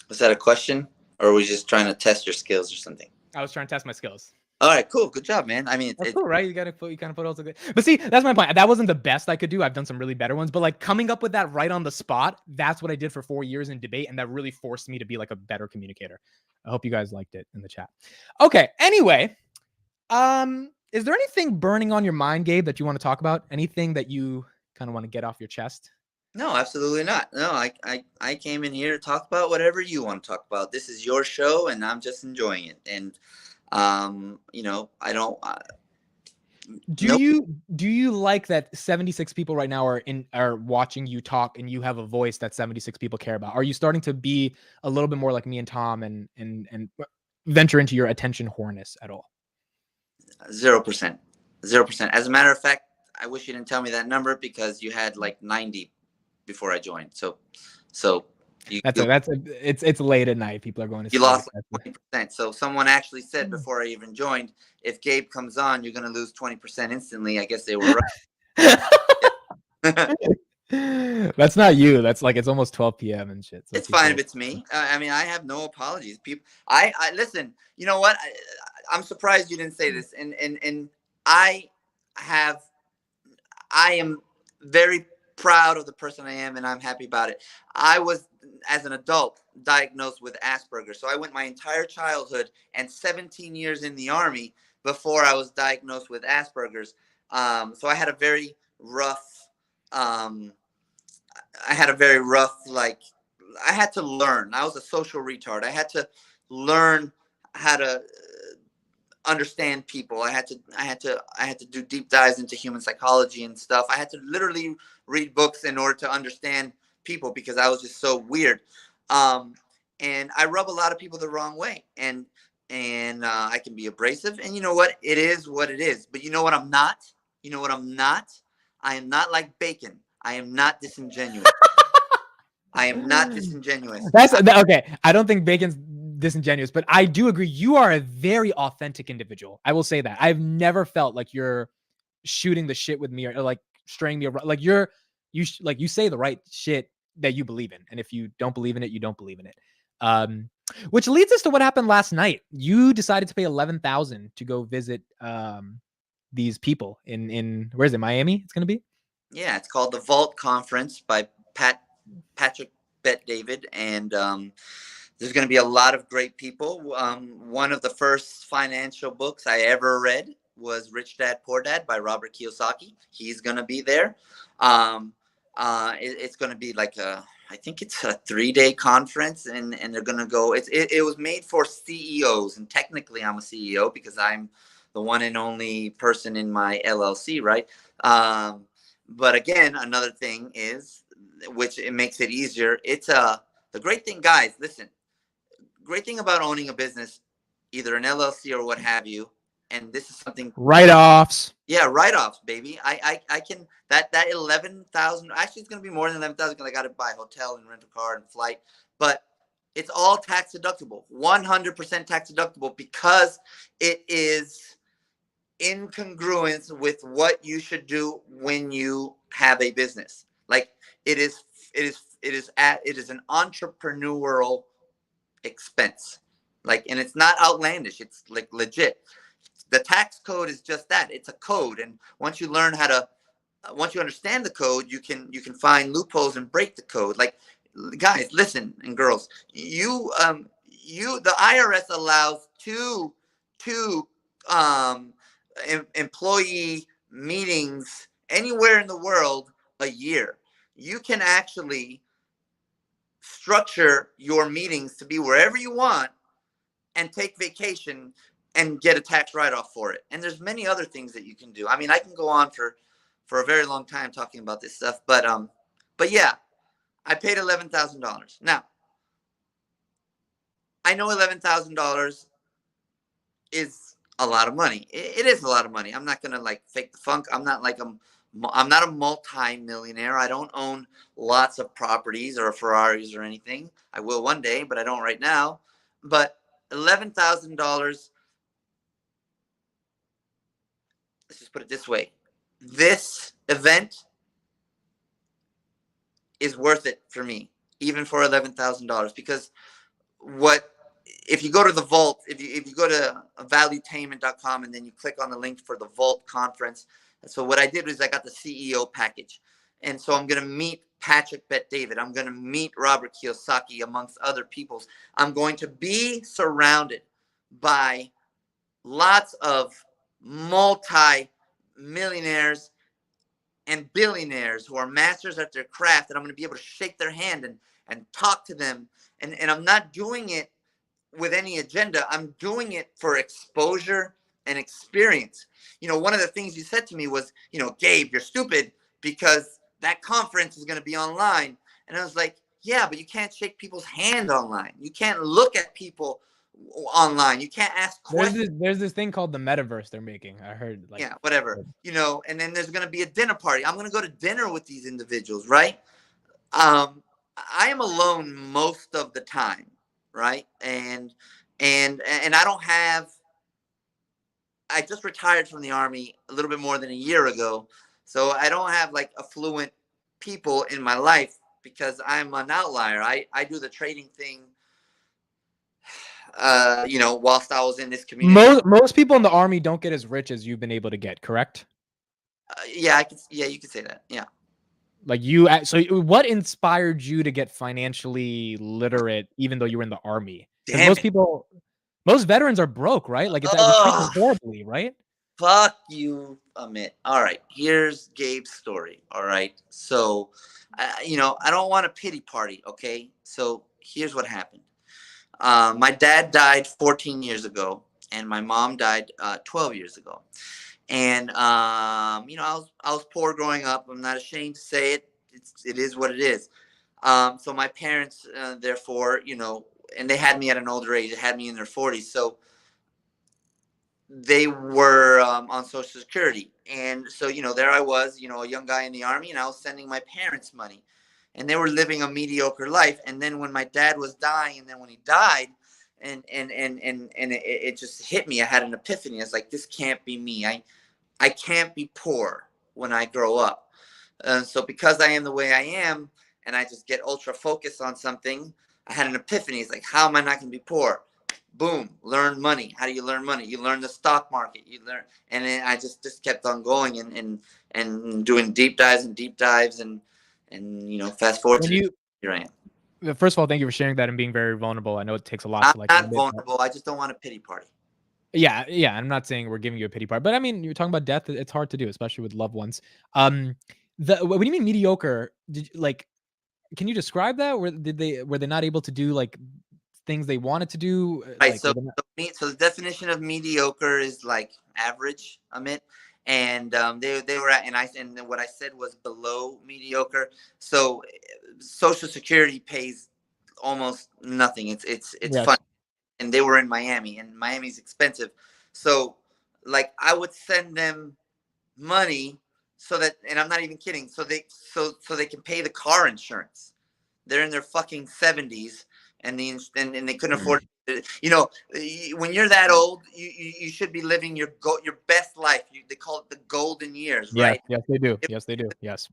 Was that a question? Or were we just trying to test your skills or something? I was trying to test my skills. All right, cool. Good job, man. I mean, that's cool, right? You kind of put also good. But see, that's my point. That wasn't the best I could do. I've done some really better ones, but like coming up with that right on the spot, that's what I did for 4 years in debate. And that really forced me to be like a better communicator. I hope you guys liked it in the chat. Okay. Anyway, is there anything burning on your mind, Gabe, that you want to talk about? Anything that you kind of want to get off your chest? No, absolutely not. No, I came in here to talk about whatever you want to talk about. This is your show and I'm just enjoying it. And you know, I don't do you like that 76 people right now are watching you talk and you have a voice that 76 people care about? Are you starting to be a little bit more like me and Tom and venture into your attention whoreness at all? 0%. As a matter of fact, I wish you didn't tell me that number because you had like 90 before I joined. So it's late at night. People are going to sleep. You lost like 20%. So someone actually said before I even joined, if Gabe comes on, you're going to lose 20% instantly. I guess they were right. That's not you. That's like, it's almost 12 p.m. and shit. So it's fine if it's me. I mean, I have no apologies. People, I listen, you know what? I'm surprised you didn't say this. And I am very proud of the person I am, and I'm happy about it. I was as an adult, diagnosed with Asperger's. So I went my entire childhood and 17 years in the Army before I was diagnosed with Asperger's. So I had a very rough, like, I had to learn. I was a social retard. I had to learn how to understand people. I had to do deep dives into human psychology and stuff. I had to literally read books in order to understand people because I was just so weird. And I rub a lot of people the wrong way, and I can be abrasive. And you know what? It is what it is. But you know what I'm not? You know what I'm not? I am not like bacon. I am not disingenuous. I am not disingenuous. That's okay. I don't think bacon's disingenuous, but I do agree. You are a very authentic individual. I will say that. I've never felt like you're shooting the shit with me or like straying me around. Like you say the right shit that you believe in. And if you don't believe in it, you don't believe in it. Which leads us to what happened last night. You decided to pay $11,000 to go visit these people in where is it? Miami? It's gonna be. Yeah, it's called the Vault Conference by Patrick Bet-David, and there's going to be a lot of great people. One of the first financial books I ever read was Rich Dad Poor Dad by Robert Kiyosaki. He's going to be there. It's going to be like I think it's a 3-day conference, and they're going to go. It was made for CEOs, and technically I'm a CEO because I'm the one and only person in my LLC, right? But again, another thing is, which it makes it easier. It's the great thing, guys. Listen, great thing about owning a business, either an LLC or what have you. And this is something write-offs. Yeah, write-offs, baby. I can that 11,000. Actually, it's gonna be more than 11,000 because I got to buy a hotel and rent a car and flight. But it's all tax deductible, 100% tax deductible because it is in congruence with what you should do when you have a business. Like it is an entrepreneurial expense. Like, and it's not outlandish. It's like legit. The tax code is just that. It's a code, and once you understand the code, you can find loopholes and break the code. Like, guys, listen, and girls, the IRS allows two employee meetings anywhere in the world a year. You can actually structure your meetings to be wherever you want and take vacation and get a tax write-off for it. And there's many other things that you can do. I mean, I can go on for a very long time talking about this stuff, but yeah, I paid $11,000. Now, I know $11,000 is a lot of money. It is a lot of money. I'm not gonna like fake the funk. I'm not a multi-millionaire. I don't own lots of properties or Ferraris or anything. I will one day, but I don't right now. But $11,000. Let's just put it this way. This event is worth it for me, even for $11,000, because if you go to the Vault, if you go to valuetainment.com and then you click on the link for the Vault conference. So what I did was I got the CEO package. And so I'm going to meet Patrick Bet-David. I'm going to meet Robert Kiyosaki, amongst other people. I'm going to be surrounded by lots of multi-millionaires and billionaires who are masters at their craft, and I'm going to be able to shake their hand and talk to them. And I'm not doing it with any agenda. I'm doing it for exposure and experience. You know, one of the things you said to me was, Gabe, you're stupid because that conference is going to be online. And I was like, yeah, but you can't shake people's hand online. You can't look at people online. You can't ask questions. There's this thing called the metaverse they're making. I heard. Yeah, whatever. And then there's going to be a dinner party. I'm going to go to dinner with these individuals, right? I am alone most of the time, right? And I don't have. I just retired from the Army a little bit more than a year ago, so I don't have like affluent people in my life because I'm an outlier. I do the trading thing, whilst I was in this community. Most people in the Army don't get as rich as you've been able to get, correct? Yeah, you could say that. Yeah. Like so what inspired you to get financially literate, even though you were in the army? Because Damn it. most veterans are broke, right? Like they treat them Oh, horribly, right? fuck you, Amit. All right, here's Gabe's story. All right, so, I don't want a pity party. Okay, so here's what happened. My dad died 14 years ago, and my mom died 12 years ago. And I was poor growing up. I'm not ashamed to say it. It is what it is. So my parents, therefore, and they had me at an older age. They had me in their 40s. So they were on Social Security. And so, there I was, a young guy in the Army, and I was sending my parents money. And they were living a mediocre life. And then when my dad was dying, and then when he died, and it just hit me. I had an epiphany. I was like, this can't be me. I can't be poor when I grow up. So because I am the way I am, and I just get ultra focused on something, I had an epiphany. It's like, how am I not going to be poor? Boom, learn money. How do you learn money? You learn the stock market. You learn, and then I just kept on going and doing deep dives and fast forward When to you here I am. First of all, thank you for sharing that and being very vulnerable. I know it takes a lot I'm to like not admit that. vulnerable. I just don't want a pity party. Yeah, yeah. I'm not saying we're giving you a pity part, but I mean, you're talking about death. It's hard to do, especially with loved ones. What do you mean mediocre? Can you describe that? Were they not able to do like things they wanted to do? Right. Like, So, were they not, so the definition of mediocre is like average, Amit. And they were at, and what I said was below mediocre. So Social Security pays almost nothing. It's fun. yes, And they were in Miami, and Miami's expensive. So like I would send them money so that, and I'm not even kidding, so they can pay the car insurance. They're in their fucking 70s, and and they couldn't afford it. When you're that old, you should be living your best life. They call it the golden years, yes, right? yes, they do. It, Yes, they do. Yes.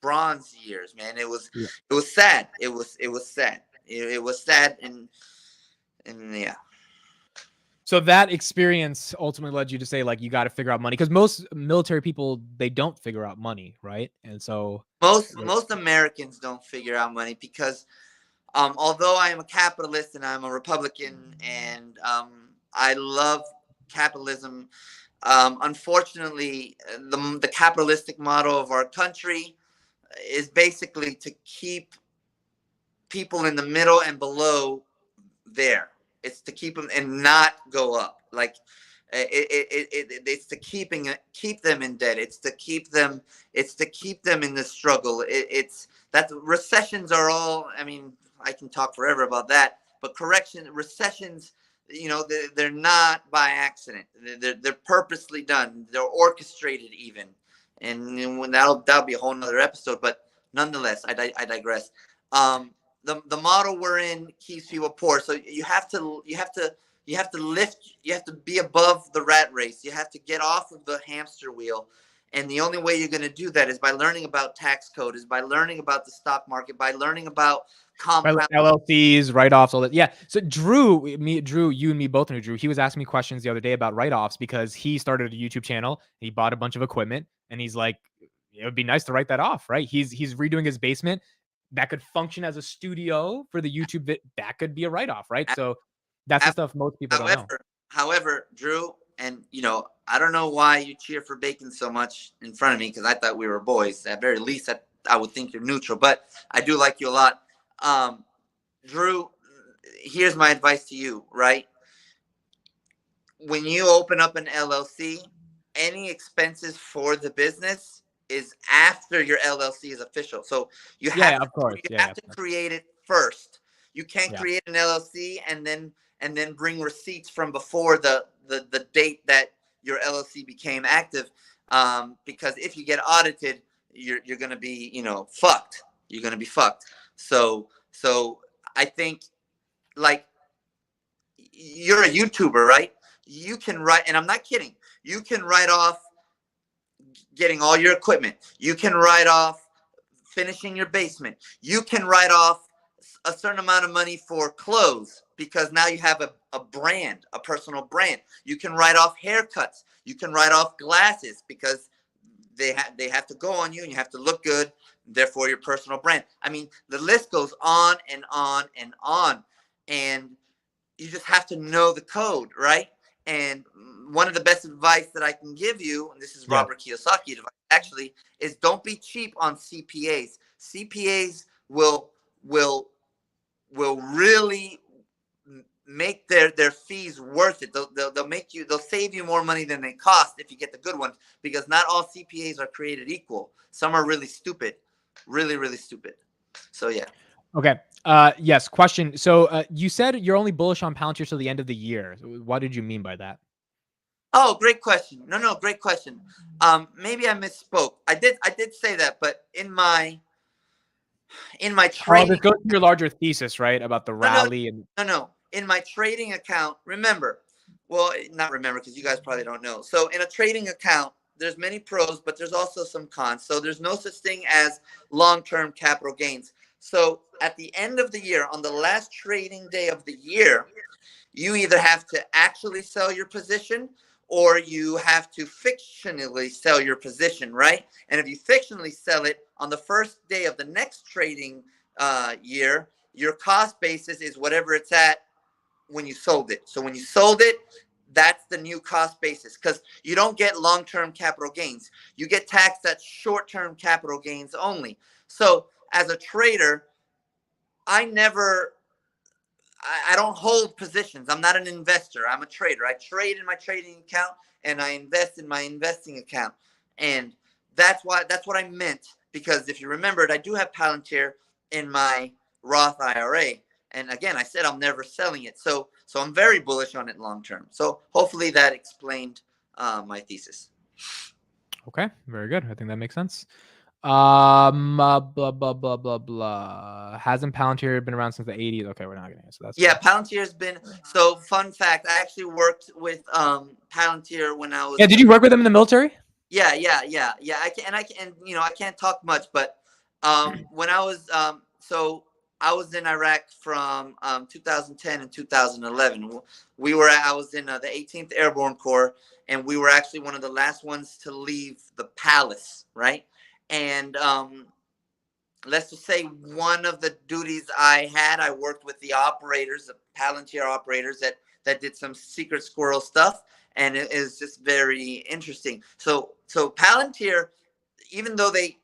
bronze years, man. It was Yeah. it was sad. It was sad. It was sad, and yeah. So that experience ultimately led you to say, like, you got to figure out money because most military people they don't figure out money, right? And so, like, Most Americans don't figure out money because although I am a capitalist and I'm a Republican and I love capitalism, unfortunately, the capitalistic model of our country is basically to keep people in the middle and below there. It's to keep them and not go up. Like it's to keep them in debt. It's to keep them. It's to keep them in the struggle. It's that recessions are all. I mean, I can talk forever about that. But recessions, they're not by accident. They're purposely done. They're orchestrated even. And when that'll be a whole nother episode. But nonetheless, I digress. The model we're in keeps people poor. So you have to lift, you have to be above the rat race. You have to get off of the hamster wheel. And the only way you're going to do that is by learning about tax code, is by learning about the stock market, by learning about compound. LLCs, write-offs, all that. Yeah. So Drew, you and me both knew Drew. He was asking me questions the other day about write-offs because he started a YouTube channel. He bought a bunch of equipment, and he's like, it would be nice to write that off, right? He's redoing his basement. That could function as a studio for the YouTube. That could be a write-off, right? So that's the stuff most people don't know. However, Drew, and I don't know why you cheer for bacon so much in front of me because I thought we were boys. At very least, I would think you're neutral, but I do like you a lot. Drew, here's my advice to you, right? When you open up an LLC, any expenses for the business is after your LLC is official. So you have of course. you have to create it first. You can't Yeah. create an LLC and then bring receipts from before the date that your LLC became active. Because if you get audited, you're gonna be fucked. You're gonna be fucked. So I think, like, you're a YouTuber, right? You can write, and I'm not kidding. You can write off getting all your equipment. You can write off finishing your basement. You can write off a certain amount of money for clothes because now you have a brand, a personal brand. You can write off haircuts. You can write off glasses because they have to go on you and you have to look good. therefore your personal brand. I mean, the list goes on and on and on. And you just have to know the code, right? And one of the best advice that I can give you, and this is Robert Kiyosaki advice, actually, is don't be cheap on CPAs. CPAs will really make their fees worth it. They'll save you more money than they cost if you get the good ones, because not all CPAs are created equal. Some are really stupid, really stupid. So yeah. Okay. Yes. Question. So you said you're only bullish on Palantir till the end of the year. What did you mean by that? Oh, great question. No, great question. Maybe I misspoke. I did say that, but in my Oh, trading, this goes to your larger thesis, right? About the rally and no. In my trading account, remember, well, not remember because you guys probably don't know. So in a trading account, there's many pros, but there's also some cons. So there's no such thing as long-term capital gains. So at the end of the year, on the last trading day of the year, you either have to actually sell your position or you have to fictionally sell your position, right? And if you fictionally sell it on the first day of the next trading year, your cost basis is whatever it's at when you sold it. So when you sold it, that's the new cost basis, because you don't get long-term capital gains. You get taxed at short-term capital gains only. So as a trader, I don't hold positions. I'm not an investor. I'm a trader. I trade in my trading account and I invest in my investing account. And that's what I meant, because if you remembered, I do have Palantir in my Roth IRA. And again, I said I'm never selling it. So I'm very bullish on it long term. So hopefully that explained my thesis. okay, very good. I think that makes sense. Blah blah blah blah blah. Hasn't Palantir been around since the 80s? Okay, we're not gonna answer that. Yeah, Palantir has been. So fun fact, I actually worked with Palantir when I was. Yeah, did you work with them in the military? Yeah. I can't talk much, but when I was so I was in Iraq from 2010 and 2011. I was in the 18th Airborne Corps, and we were actually one of the last ones to leave the palace, right? And let's just say one of the duties I worked with the operators, the Palantir operators that did some secret squirrel stuff. And it is just very interesting. So Palantir, even though they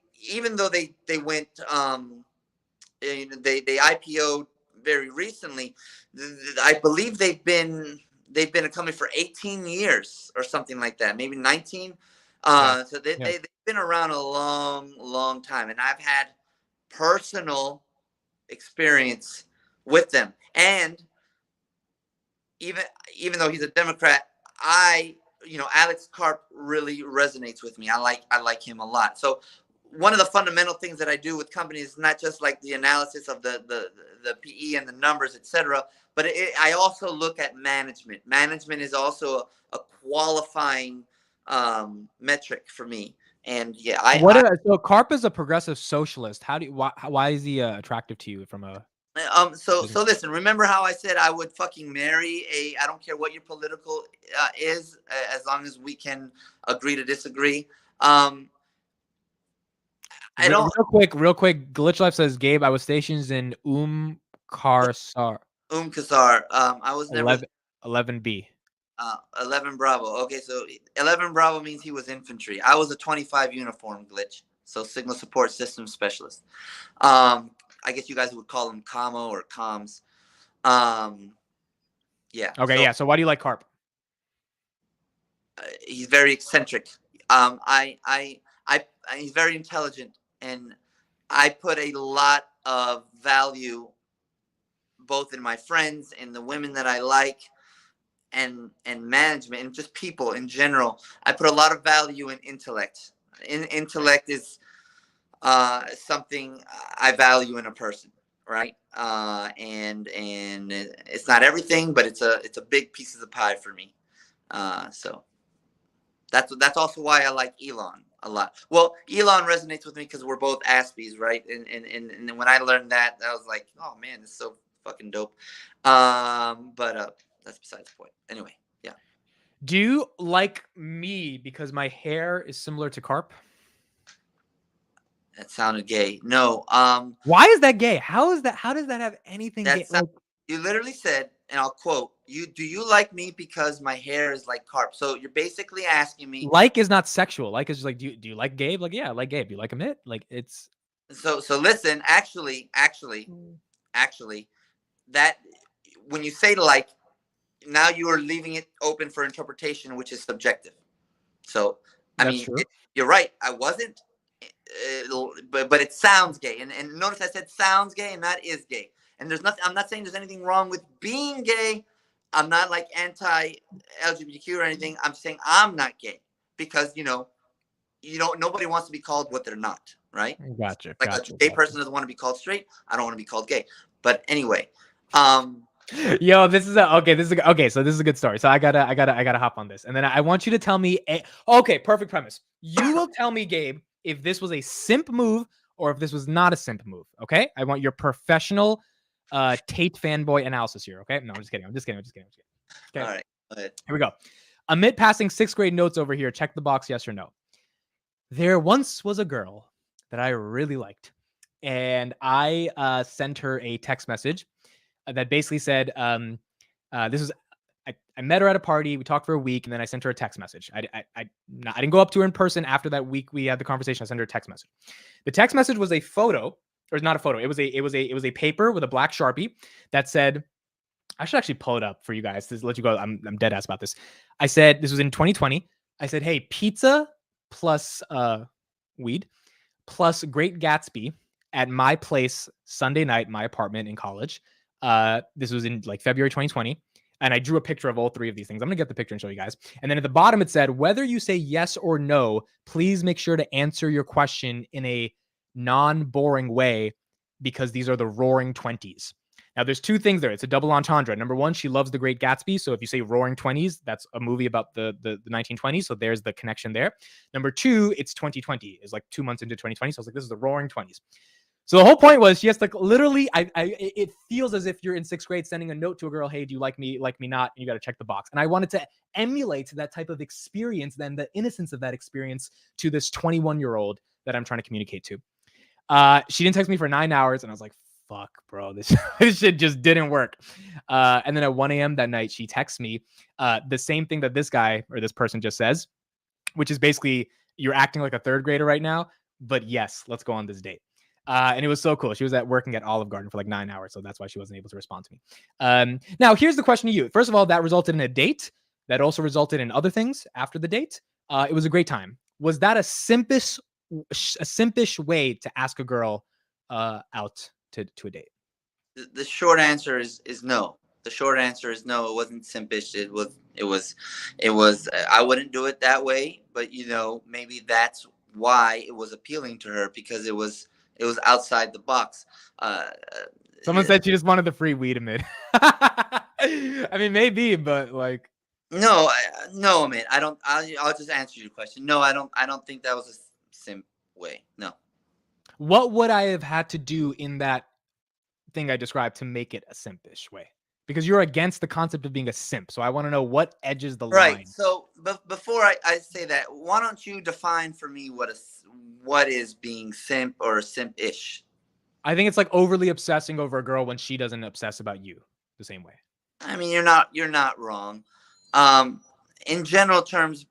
went, they IPO'd very recently. I believe they've been a company for 18 years or something like that, maybe 19. So they've been around a long time, and I've had personal experience with them. And even though he's a Democrat, Alex Karp really resonates with me. I like him a lot. So one of the fundamental things that I do with companies is not just like the analysis of the PE and the numbers, etc., but I also look at management. Management is also a qualifying metric for me. And yeah, so Karp is a progressive socialist. Why is he attractive to you from a so listen, remember how I said I would fucking marry I don't care what your political is, as long as we can agree to disagree. Real quick. Glitch Life says, Gabe, I was stationed in Karsar. Kasar. I was never 11B. 11 Bravo. Okay, so 11 Bravo means he was infantry. I was a 25 uniform, Glitch. So signal support system specialist. I guess you guys would call him commo or comms. Yeah. Okay, so why do you like Karp? He's very eccentric. He's very intelligent, and I put a lot of value both in my friends and the women that I like, and management, and just people in general. I put a lot of value in intellect. Intellect is something I value in a person, right? And it's not everything, but it's a big piece of the pie for me. So that's also why I like Elon a lot. Well, Elon resonates with me because we're both Aspies, right? And when I learned that, I was like, oh man, this is so fucking dope. But that's besides the point. Anyway, yeah. Do you like me because my hair is similar to Karp? That sounded gay. No. Why is that gay? How is that? How does that have anything gay? That's you literally said, and I'll quote you. Do you like me because my hair is like carp? So you're basically asking me. Like is not sexual. Like is just like, do you like Gabe? Like, yeah, I like Gabe. Do you like Amit? Like, it's. So listen. Actually, that when you say like, now you are leaving it open for interpretation, which is subjective. So I That's mean, true. you're right. I wasn't, but it sounds gay. And notice I said sounds gay, and that is gay. And there's nothing. I'm not saying there's anything wrong with being gay. I'm not like anti-LGBTQ or anything. I'm saying I'm not gay because nobody wants to be called what they're not, right? Gotcha. Like Gotcha. a gay person doesn't want to be called straight. I don't want to be called gay. But anyway, Yo, this is okay. So this is a good story. So I gotta hop on this, and then I want you to tell me. Okay, perfect premise. You will tell me, Gabe, if this was a simp move or if this was not a simp move. Okay, I want your professional Tate fanboy analysis here. Okay, no, I'm just kidding. Okay, all right, go ahead. Here we go. Amit passing 6th grade notes over here. Check the box, yes or no. There once was a girl that I really liked, and I sent her a text message that basically said, this was, I met her at a party. We talked for a week, and then I sent her a text message. I didn't go up to her in person after that week. We had the conversation. I sent her a text message. The text message was a photo, or not a photo. It was a paper with a black Sharpie that said, I should actually pull it up for you guys to let you go. I'm dead ass about this. I said, this was in 2020. I said, hey, pizza plus weed plus Great Gatsby at my place Sunday night, my apartment in college. This was in like February 2020. And I drew a picture of all three of these things. I'm going to get the picture and show you guys. And then at the bottom, it said, whether you say yes or no, please make sure to answer your question in a non-boring way because these are the roaring 20s. Now, there's two things there. It's a double entendre. Number one, she loves The Great Gatsby. So if you say roaring 20s, that's a movie about the 1920s. So there's the connection there. Number two, it's 2020. It's like 2 months into 2020. So I was like, this is the roaring 20s. So the whole point was she has to literally, it feels as if you're in 6th grade sending a note to a girl, hey, do you like me not? And you got to check the box. And I wanted to emulate that type of experience, then the innocence of that experience to this 21-year-old that I'm trying to communicate to. She didn't text me for 9 hours, and I was like, fuck, bro, this shit just didn't work. And then at 1 a.m. that night, she texts me the same thing that this guy or this person just says, which is basically, you're acting like a 3rd grader right now, but yes, let's go on this date. And it was so cool. She was working at Olive Garden for like 9 hours. So that's why she wasn't able to respond to me. Now, here's the question to you. First of all, that resulted in a date. That also resulted in other things after the date. It was a great time. Was that a simpish way to ask a girl out to a date? The short answer is no. The short answer is no. It wasn't simpish. It was. I wouldn't do it that way. But maybe that's why it was appealing to her, because it was outside the box. Someone said she just wanted the free weed, Amit. I mean, maybe, but like. No, man. I don't. I'll just answer your question. No, I don't think that was a simp way. No. What would I have had to do in that thing I described to make it a simpish way? Because you're against the concept of being a simp. So I want to know what edges the line. Right. So before I say that, why don't you define for me what is being simp or simp-ish? I think it's like overly obsessing over a girl when she doesn't obsess about you the same way. I mean, you're not wrong. In general terms,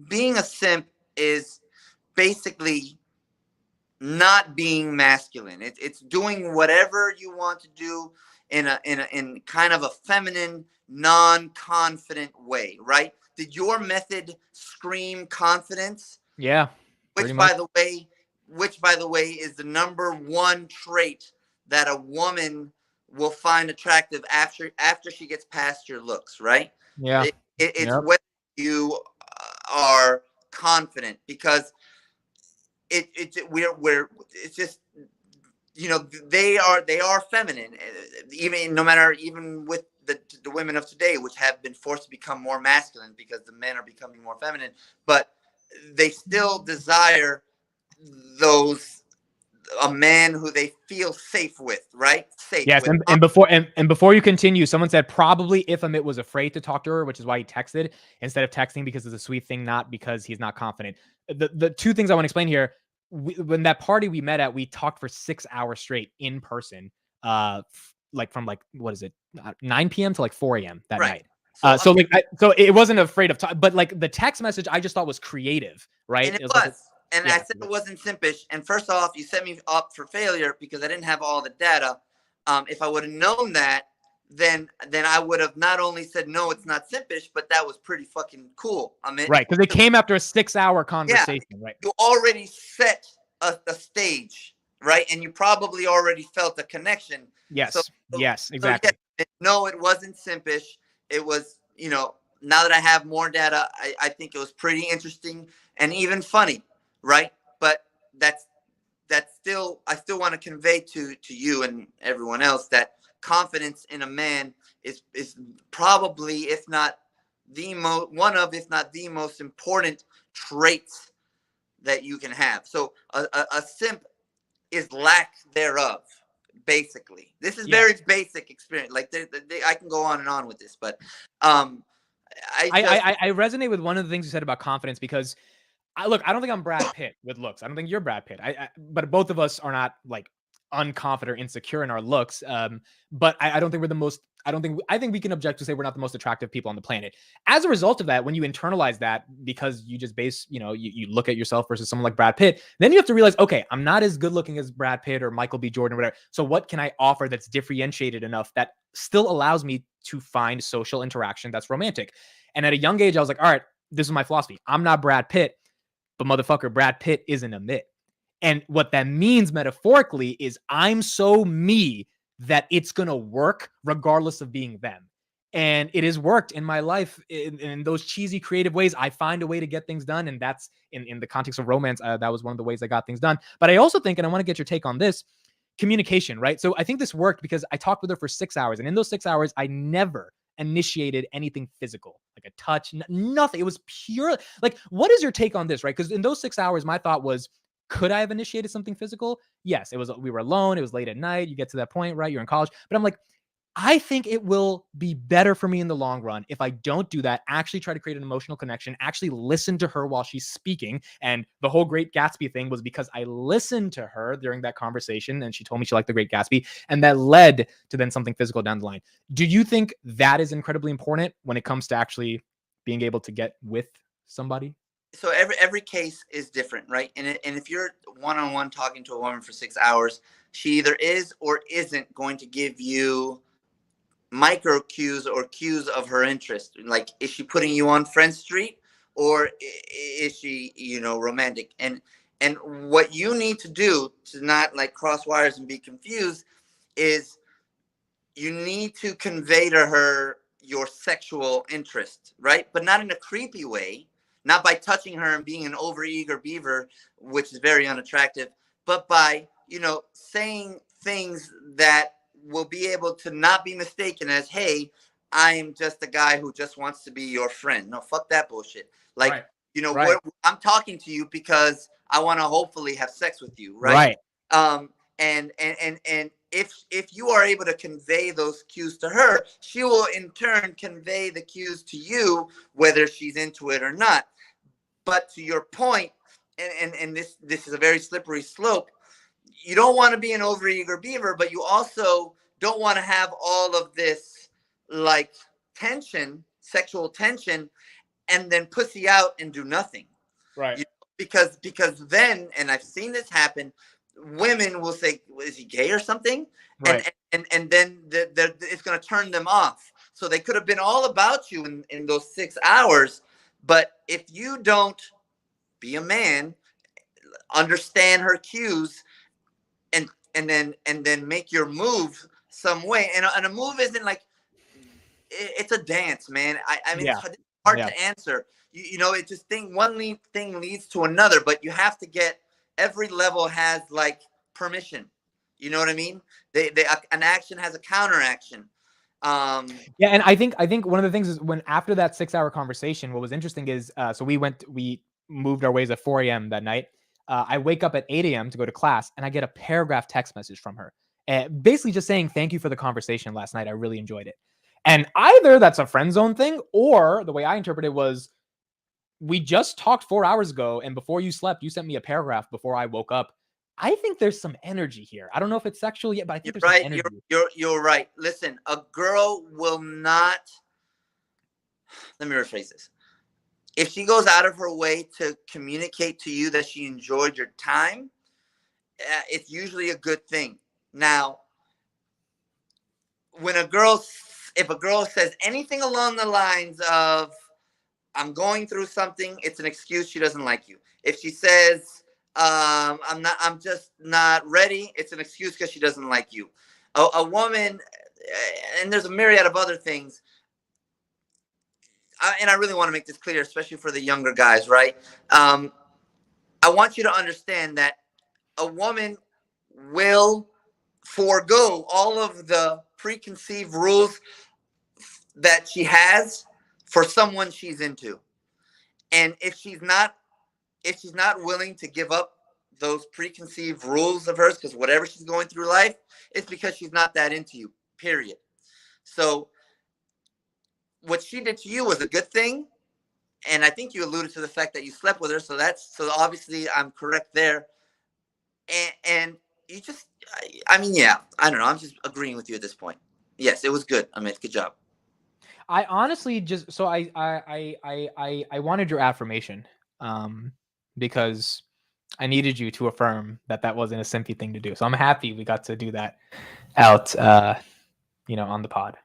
being a simp is basically not being masculine. It's doing whatever you want to do in kind of a feminine, non-confident way, right? Did your method scream confidence? Yeah. Which by the way is the number one trait that a woman will find attractive after she gets past your looks, right? Yeah. It's whether you are confident, because it's just, they are feminine, even with the women of today, which have been forced to become more masculine because the men are becoming more feminine, but they still desire a man who they feel safe with, right? Safe. Yes, with. And before you continue, someone said probably if Amit was afraid to talk to her, which is why he texted instead of texting, because it's a sweet thing, not because he's not confident. The two things I want to explain here. when that party we met at, we talked for 6 hours straight in person, like from like, what is it, 9 p.m. to like 4 a.m. that night. So, So like, so it wasn't afraid of time, but like the text message, I just thought was creative, right? and it was. was. And I said it wasn't simpish. And first off, you set me up for failure because I didn't have all the data. If I would have known that, then I would have not only said, no, it's not simpish, but that was pretty fucking cool. I mean, right. Because it came after a 6-hour conversation, right? You already set a stage, right? And you probably already felt a connection. Yes. Yes, exactly. So yes, no, it wasn't simpish. It was, now that I have more data, I think it was pretty interesting and even funny, right? But that's still, I still want to convey to you and everyone else that confidence in a man is probably, if not the most important traits that you can have. So a simp is lack thereof, basically. This is very basic experience. Like I can go on and on with this, but I resonate with one of the things you said about confidence, because I don't think I'm Brad Pitt with looks. I don't think you're Brad Pitt. But both of us are not like unconfident or insecure in our looks. But I don't think we're the most. I think we can objectively say we're not the most attractive people on the planet. As a result of that, when you internalize that, because you just base, you look at yourself versus someone like Brad Pitt, then you have to realize, okay, I'm not as good looking as Brad Pitt or Michael B. Jordan or whatever. So what can I offer that's differentiated enough that still allows me to find social interaction that's romantic? And at a young age, I was like, all right, this is my philosophy. I'm not Brad Pitt, but motherfucker, Brad Pitt isn't a mitt. And what that means metaphorically is I'm so me that it's going to work regardless of being them. And it has worked in my life in those cheesy, creative ways. I find a way to get things done. And that's in the context of romance. That was one of the ways I got things done. But I also think, and I want to get your take on this, communication, right? So I think this worked because I talked with her for 6 hours. And in those 6 hours, I never initiated anything physical, like a touch, nothing. It was pure. Like, what is your take on this, right? Because in those 6 hours, my thought was, could I have initiated something physical? Yes, we were alone. It was late at night. You get to that point, right? You're in college. But I'm like, I think it will be better for me in the long run if I don't do that, actually try to create an emotional connection, actually listen to her while she's speaking. And the whole Great Gatsby thing was because I listened to her during that conversation and she told me she liked the Great Gatsby. And that led to then something physical down the line. Do you think that is incredibly important when it comes to actually being able to get with somebody? So every case is different, right? And if you're one-on-one talking to a woman for 6 hours, she either is or isn't going to give you micro cues or cues of her interest. Like, is she putting you on Friend Street, or is she, romantic? And what you need to do to not like cross wires and be confused is you need to convey to her your sexual interest, right? But not in a creepy way, not by touching her and being an overeager beaver, which is very unattractive, but by, saying things that will be able to not be mistaken as, hey, I am just a guy who just wants to be your friend. No, fuck that bullshit. Like, right. I'm talking to you because I want to hopefully have sex with you, right? And if you are able to convey those cues to her, she will in turn convey the cues to you, whether she's into it or not. But to your point, and this is a very slippery slope, you don't want to be an overeager beaver, but you also don't want to have all of this like tension, sexual tension, and then pussy out and do nothing. Right. Because then, and I've seen this happen, women will say, is he gay or something? Right. And then it's going to turn them off. So they could have been all about you in those 6 hours. But if you don't be a man, understand her cues, and then make your move some way. And a move isn't like, it's a dance, man. I mean, it's hard to answer. It just one thing leads to another, but you have to get, every level has like permission. You know what I mean? An action has a counter action. And I think one of the things is, when after that 6 hour conversation, what was interesting is, so we moved our ways at 4 a.m. that night. I wake up at 8 a.m. to go to class, and I get a paragraph text message from her, basically just saying, thank you for the conversation last night. I really enjoyed it. And either that's a friend zone thing, or the way I interpret it was, we just talked 4 hours ago, and before you slept, you sent me a paragraph before I woke up. I think there's some energy here. I don't know if it's sexual yet, but I think You're there's right. some energy. You're right. Listen, a girl will not. Let me rephrase this. If she goes out of her way to communicate to you that she enjoyed your time, it's usually a good thing. Now, if a girl says anything along the lines of "I'm going through something," it's an excuse she doesn't like you. If she says I'm just not ready," it's an excuse because she doesn't like you. A woman, and there's a myriad of other things. And I really want to make this clear, especially for the younger guys, right? I want you to understand that a woman will forego all of the preconceived rules that she has for someone she's into. And if she's not willing to give up those preconceived rules of hers, because whatever she's going through life, it's because she's not that into you, period. So what she did to you was a good thing. And I think you alluded to the fact that you slept with her. So obviously I'm correct there. And you just, I mean, yeah, I don't know. I'm just agreeing with you at this point. Yes, it was good. Amit, good job. I honestly just, so I wanted your affirmation, because I needed you to affirm that wasn't a simpy thing to do. So I'm happy we got to do that out, on the pod,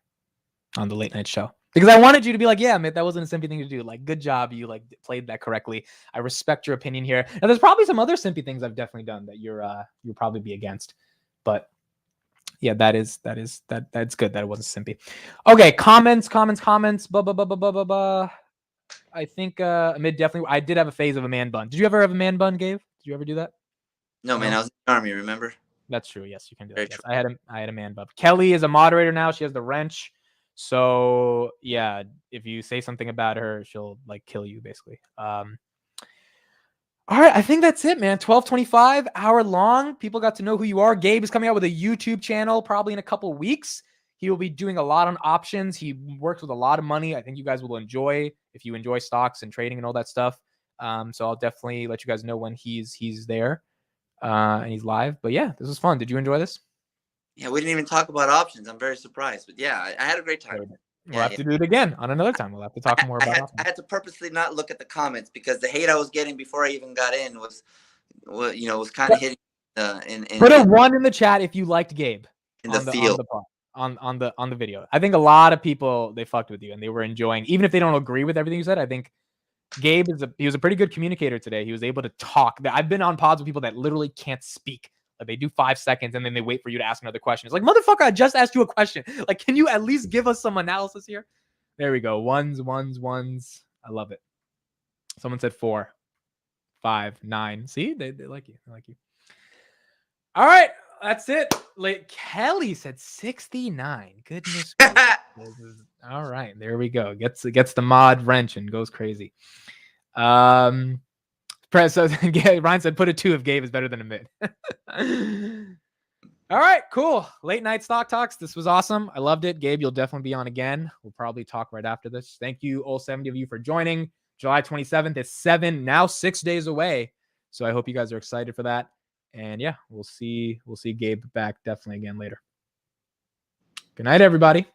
on the late night show, because I wanted you to be like, yeah, man, that wasn't a simpy thing to do. Like, good job. You like played that correctly. I respect your opinion here. And there's probably some other simpy things I've definitely done that you'll probably be against, but yeah, that's good that it wasn't simpy. Okay, comments. Blah, blah, blah, blah, blah, blah, blah. I think Amid definitely. I did have a phase of a man bun. Did you ever have a man bun, Gabe? Did you ever do that? No, man, I was in the Army, remember? That's true. Yes, you can do Very that. Yes. true. I had a man bun. Kelly is a moderator now. She has the wrench. So yeah, if you say something about her, she'll like kill you basically. All right, I think that's it, man. 12:25, hour long. People got to know who you are. Gabe is coming out with a YouTube channel probably in a couple weeks. He will be doing a lot on options. He works with a lot of money. I think you guys will enjoy if you enjoy stocks and trading and all that stuff. So I'll definitely let you guys know when he's there and he's live. But yeah, this was fun. Did you enjoy this? Yeah, we didn't even talk about options. I'm very surprised, but yeah, I had a great time. We'll have to do it again on another time. We'll have to talk more about options. I had to purposely not look at the comments because the hate I was getting before I even got in was kind of hitting. Put a 1 in the chat if you liked Gabe in the field on the video. I think a lot of people, they fucked with you and they were enjoying, even if they don't agree with everything you said. I think Gabe he was a pretty good communicator today. He was able to talk. I've been on pods with people that literally can't speak. Like they do 5 seconds and then they wait for you to ask another question. It's like, motherfucker, I just asked you a question. Like, can you at least give us some analysis here? There we go. Ones. I love it. Someone said 4, 5, 9. See, they like you. They like you. All right, that's it. Like Kelly said 69. Goodness gracious. All right, there we go. Gets the mod wrench and goes crazy. So Ryan said put a 2 if Gabe is better than a mid. All right, cool. Late night stock talks. This was awesome. I loved it. Gabe, you'll definitely be on again. We'll probably talk right after this. Thank you, all 70 of you, for joining. July 27th is now 6 days away. So I hope you guys are excited for that. And yeah, we'll see Gabe back definitely again later. Good night, everybody.